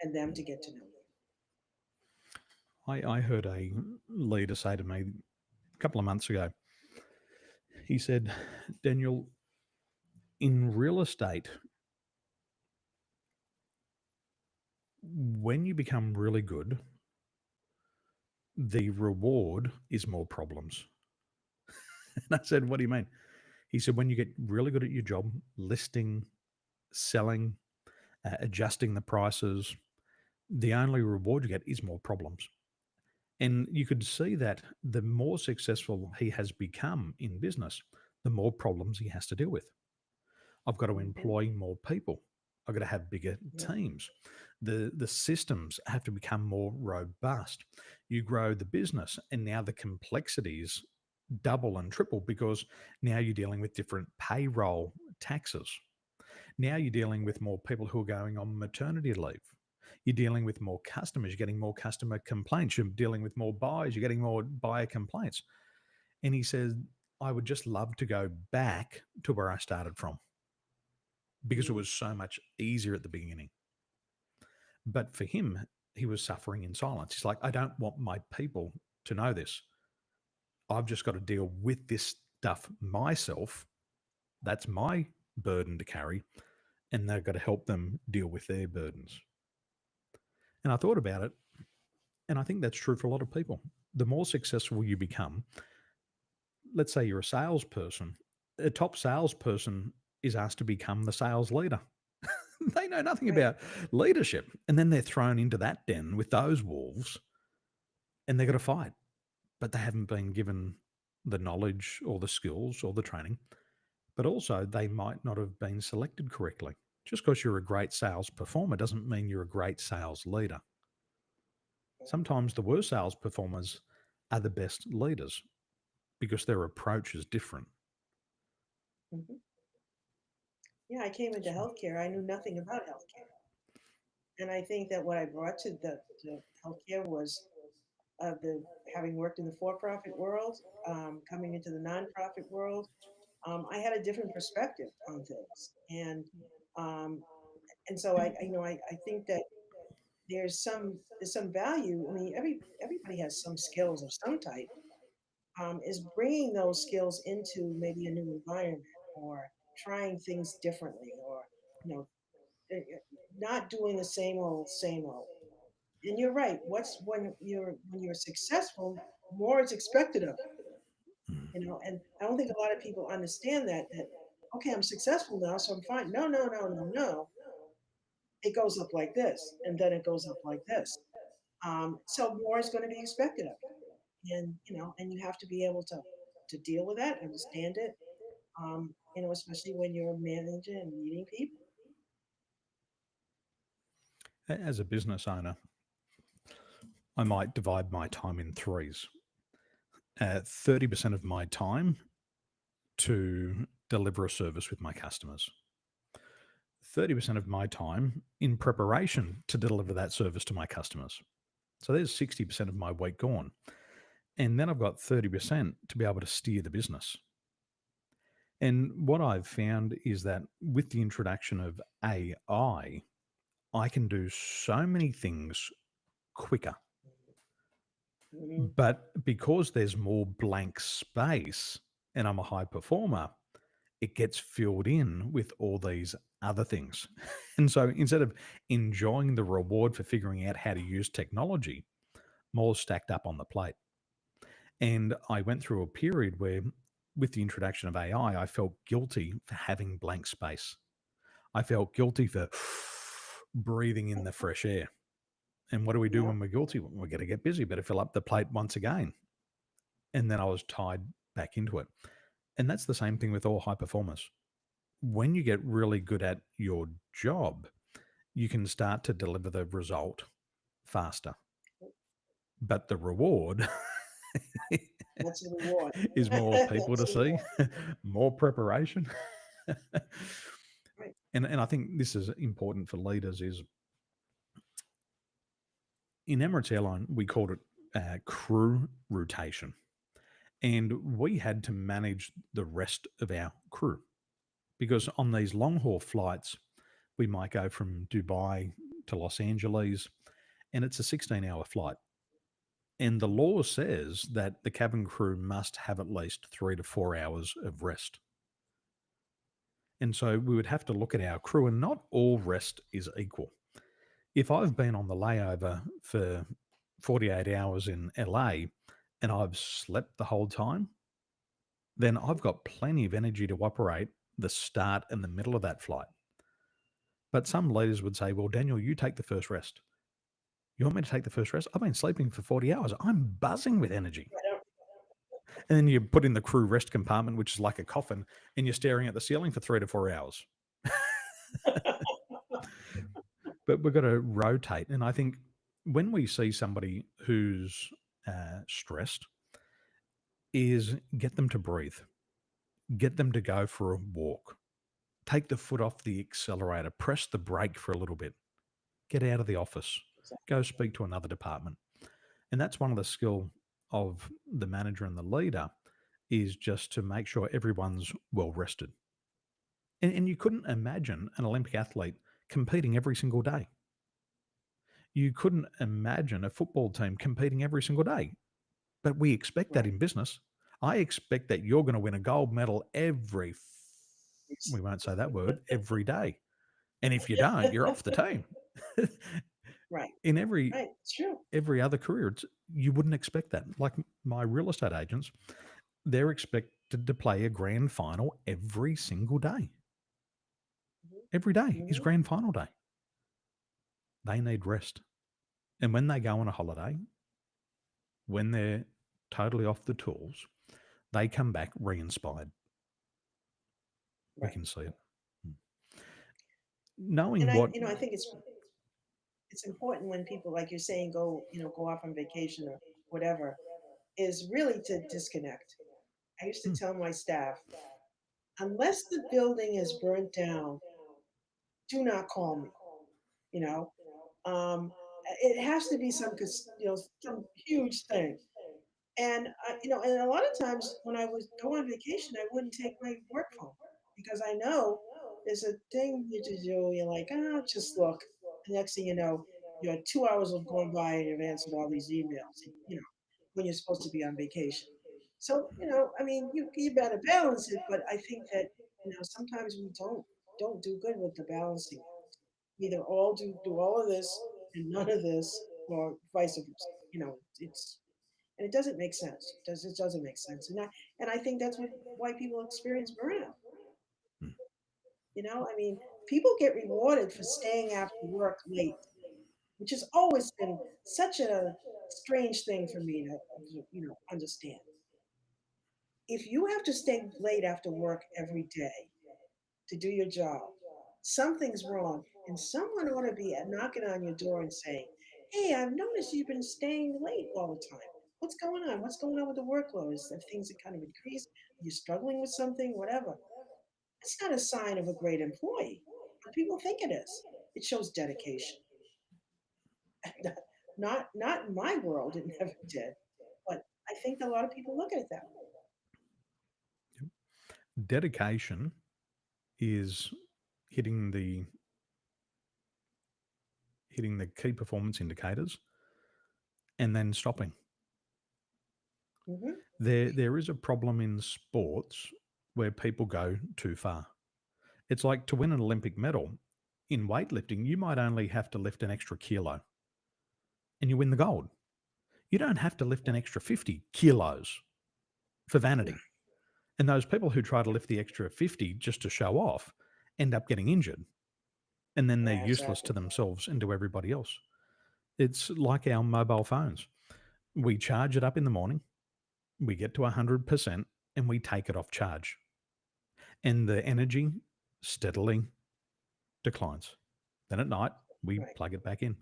and them to get to know you. I heard a leader say to me a couple of months ago, he said, Daniel, in real estate, when you become really good, the reward is more problems. And I said, what do you mean? He said, when you get really good at your job, listing, selling, adjusting the prices, the only reward you get is more problems. And you could see that the more successful he has become in business, the more problems he has to deal with. I've got to Hmm. employ more people. I've got to have bigger Yep. teams. The systems have to become more robust. You grow the business, and now the complexities double and triple because now you're dealing with different payroll taxes. Now you're dealing with more people who are going on maternity leave. You're dealing with more customers, you're getting more customer complaints, you're dealing with more buyers, you're getting more buyer complaints. And he says, I would just love to go back to where I started from because it Mm, was so much easier at the beginning. But for him, he was suffering in silence. He's like, I don't want my people to know this. I've just got to deal with this stuff myself. That's my burden to carry. And they've got to help them deal with their burdens. And I thought about it. And I think that's true for a lot of people. The more successful you become, let's say you're a salesperson, a top salesperson is asked to become the sales leader. They know nothing right. about leadership. And then they're thrown into that den with those wolves and they've got to fight. But they haven't been given the knowledge or the skills or the training. But also, they might not have been selected correctly. Just because you're a great sales performer doesn't mean you're a great sales leader. Sometimes the worst sales performers are the best leaders because their approach is different. Hmm. Yeah, I came into healthcare. I knew nothing about healthcare, and I think that what I brought to the healthcare was the having worked in the for-profit world, coming into the nonprofit world. I had a different perspective on things, um, and so I think that there's some value. I mean, everybody has some skills of some type. Is bringing those skills into maybe a new environment or trying things differently, or you know, not doing the same old. And you're right. What's when you're successful, more is expected of you. And I don't think a lot of people understand that okay, I'm successful now, so I'm fine. No, no, no, no, no. It goes up like this, and then it goes up like this. So more is going to be expected of you, and you have to be able to deal with that, understand it. Especially when you're managing and leading people. As a business owner, I might divide my time in threes. 30% of my time to deliver a service with my customers, 30% of my time in preparation to deliver that service to my customers. So there's 60% of my week gone. And then I've got 30% to be able to steer the business. And what I've found is that with the introduction of I can do so many things quicker. Mhm. But because there's more blank space and I'm a high performer, it gets filled in with all these other things. And so instead of enjoying the reward for figuring out how to use technology, more stacked up on the plate. And I went through a period where, with the introduction of I felt guilty for having blank space. I felt guilty for breathing in the fresh air. And what do we do Yeah. when we're guilty? We're going to get busy, better fill up the plate once again. And then I was tied back into it. And that's the same thing with all high performers. When you get really good at your job, you can start to deliver the result faster. But the reward That's the reward. is more people That's to the see, reward. more preparation. Right. And I think this is important for leaders is in Emirates Airline, we called it crew rotation. And we had to manage the rest of our crew because on these long haul flights, we might go from Dubai to Los Angeles, and it's a 16-hour flight. And the law says that the cabin crew must have at least 3 to 4 hours of rest. And so we would have to look at our crew, and not all rest is equal. If I've been on the layover for 48 hours in LA and I've slept the whole time, then I've got plenty of energy to operate the start and the middle of that flight. But some leaders would say, well, Daniel, you take the first rest. You want me to take the first rest? I've been sleeping for 40 hours. I'm buzzing with energy. I don't- And then you put in the crew rest compartment, which is like a coffin, and you're staring at the ceiling for 3 to 4 hours. But we've got to rotate. And I think when we see somebody who's stressed, is get them to breathe, get them to go for a walk, take the foot off the accelerator, press the brake for a little bit, get out of the office, Exactly. go speak to another department. And that's one of the skill of the manager and the leader is just to make sure everyone's well rested. And you couldn't imagine an Olympic athlete competing every single day. You couldn't imagine a football team competing every single day. But we expect that Right. in business. I expect that you're going to win a gold medal we won't say that word, every day. And if you don't, you're off the team. Right. In every Right. It's true. every other career, you wouldn't expect that. Like my real estate agents, they're expected to play a grand final every single day. Every day is Hmm. grand final day. They need rest. And when they go on a holiday, when they're totally off the tools, they come back re inspired. We Right. can see it. Mm. And Knowing I, what. I think it's important when people, like you're saying, go off on vacation or whatever, is really to disconnect. I used to Mm, tell my staff, unless the building is burnt down, do not call me. You know, um, it has to be some huge thing. And and a lot of times when I was go on vacation, I wouldn't take my work phone because I know there's a thing you to do. You're like, oh, just look. The next thing you know, 2 hours have gone by and you've answered all these emails. When you're supposed to be on vacation. So I mean, you better balance it, but I think that sometimes we don't do good with the balancing. Either all do all of this and none of this, or vice versa. It's and it doesn't make sense. It doesn't make sense, and I think that's why people experience burnout. mm. I mean, people get rewarded for staying after work late, which has always been such a strange thing for me to understand. If you have to stay late after work every day to do your job, something's wrong, and someone ought to be knocking on your door and saying, "Hey, I've noticed you've been staying late all the time. What's going on? What's going on with the workload? Is there things that kind of increased? Are you struggling with something? Whatever." It's not a sign of a great employee, but people think it is. It shows dedication. Not in my world, it never did. But I think a lot of people look at it that way. Yep. Dedication is hitting the hitting the key performance indicators and then stopping. Hmm. There is a problem in sports where people go too far. It's like to win an Olympic medal in weightlifting, you might only have to lift an extra kilo and you win the gold. You don't have to lift an extra 50 kilos for vanity. And those people who try to lift the extra 50 just to show off end up getting injured. And then they're Yeah, useless to exactly. themselves and to everybody else. It's like our mobile phones. We charge it up in the morning, we get to 100%, and we take it off charge. And the energy steadily declines. Then at night, we Right. plug it back in.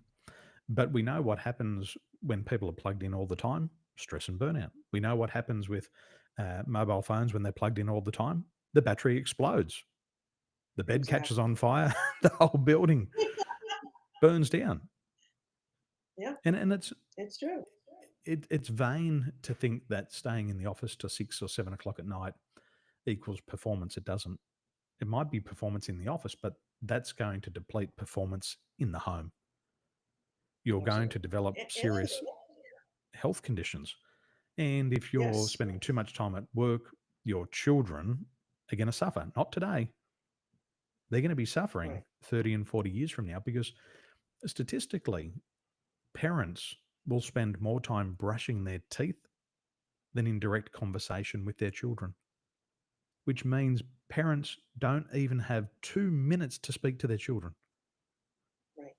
But we know what happens when people are plugged in all the time: stress and burnout. We know what happens with mobile phones when they're plugged in all the time: the battery explodes, the bed catches Exactly. on fire, the whole building burns down. Yeah, And it's true. it's vain to think that staying in the office till 6 or 7 o'clock at night equals performance. It doesn't. It might be performance in the office, but that's going to deplete performance in the home. You're going to Absolutely. develop serious health conditions. And if you're Yes. spending too much time at work, your children are going to suffer. Not today. They're going to be suffering Right. 30 and 40 years from now because statistically, parents will spend more time brushing their teeth than in direct conversation with their children, which means parents don't even have 2 minutes to speak to their children. Right.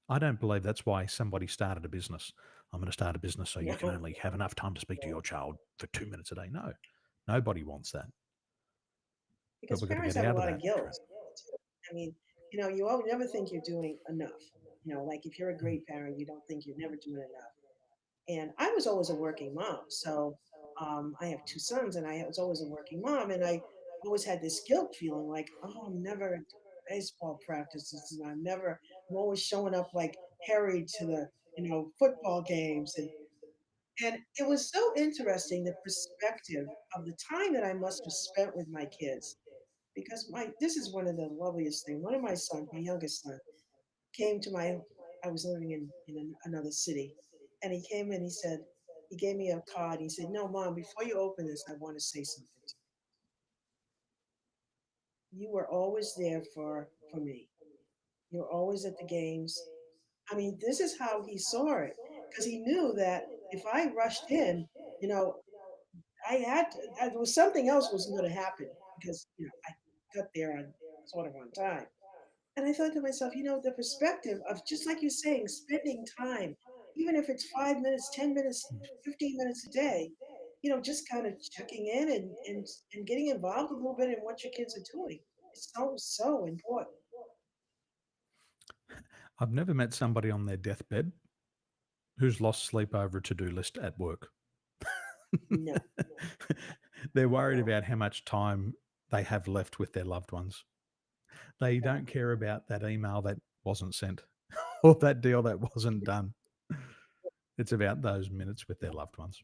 I don't believe that's why somebody started a business. I'm going to start a business so you can No. only have enough time to speak to your child for 2 minutes a day. No, nobody wants that. But Because we've got to parents get have a out of lot of that guilt trap. too. I mean, never think you're doing enough. Like if you're a great parent, you don't think you're never doing enough. And I was always a working mom, so I have two sons, and I was always a working mom, and I always had this guilt feeling like, oh, I'm never at baseball practices, and I'm always showing up like harried to the football games, and it was so interesting the perspective of the time that I must have spent with my kids because my this is one of the loveliest things. One of my sons, my youngest son, came to my I was living in another city, and he came and he gave me a card. He said, "No, mom, before you open this, I want to say something to you. You were always there for me. You were always at the games. I mean, this is how he saw it because he knew that if I rushed in, you know, there was something else was going to happen because I got there on sort of on time." And I thought to myself, the perspective of just like you're saying, spending time, even if it's 5 minutes, 10 minutes, 15 minutes a day, just kind of checking in and getting involved a little bit in what your kids are doing. It's so, so important. I've never met somebody on their deathbed who's lost sleep over a to-do list at work. No, They're worried about how much time they have left with their loved ones. They don't exactly. care about that email that wasn't sent or that deal that wasn't done. It's about those minutes with their loved ones.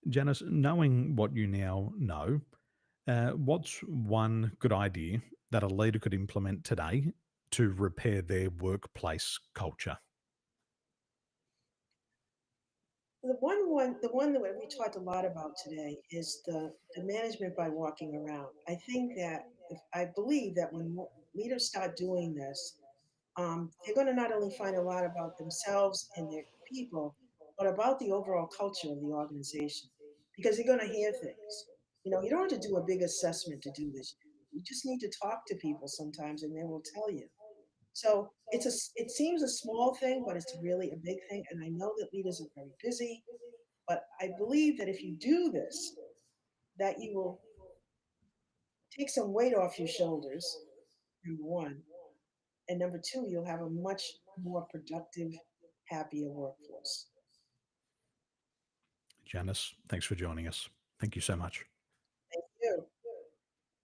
Janice, knowing what you now know, what's one good idea that a leader could implement today to repair their workplace culture? The one that we talked a lot about today is the management by walking around. I think that if I believe that when leaders start doing this, they're going to not only find a lot about themselves and their people, but about the overall culture of the organization because they're going to hear things. You don't have to do a big assessment to do this. You just need to talk to people sometimes, and they will tell you. So it seems a small thing, but it's really a big thing. And I know that leaders are very busy, but I believe that if you do this, that you will take some weight off your shoulders. Number one, and number two, you'll have a much more productive, happier workforce. Janice, thanks for joining us. Thank you so much.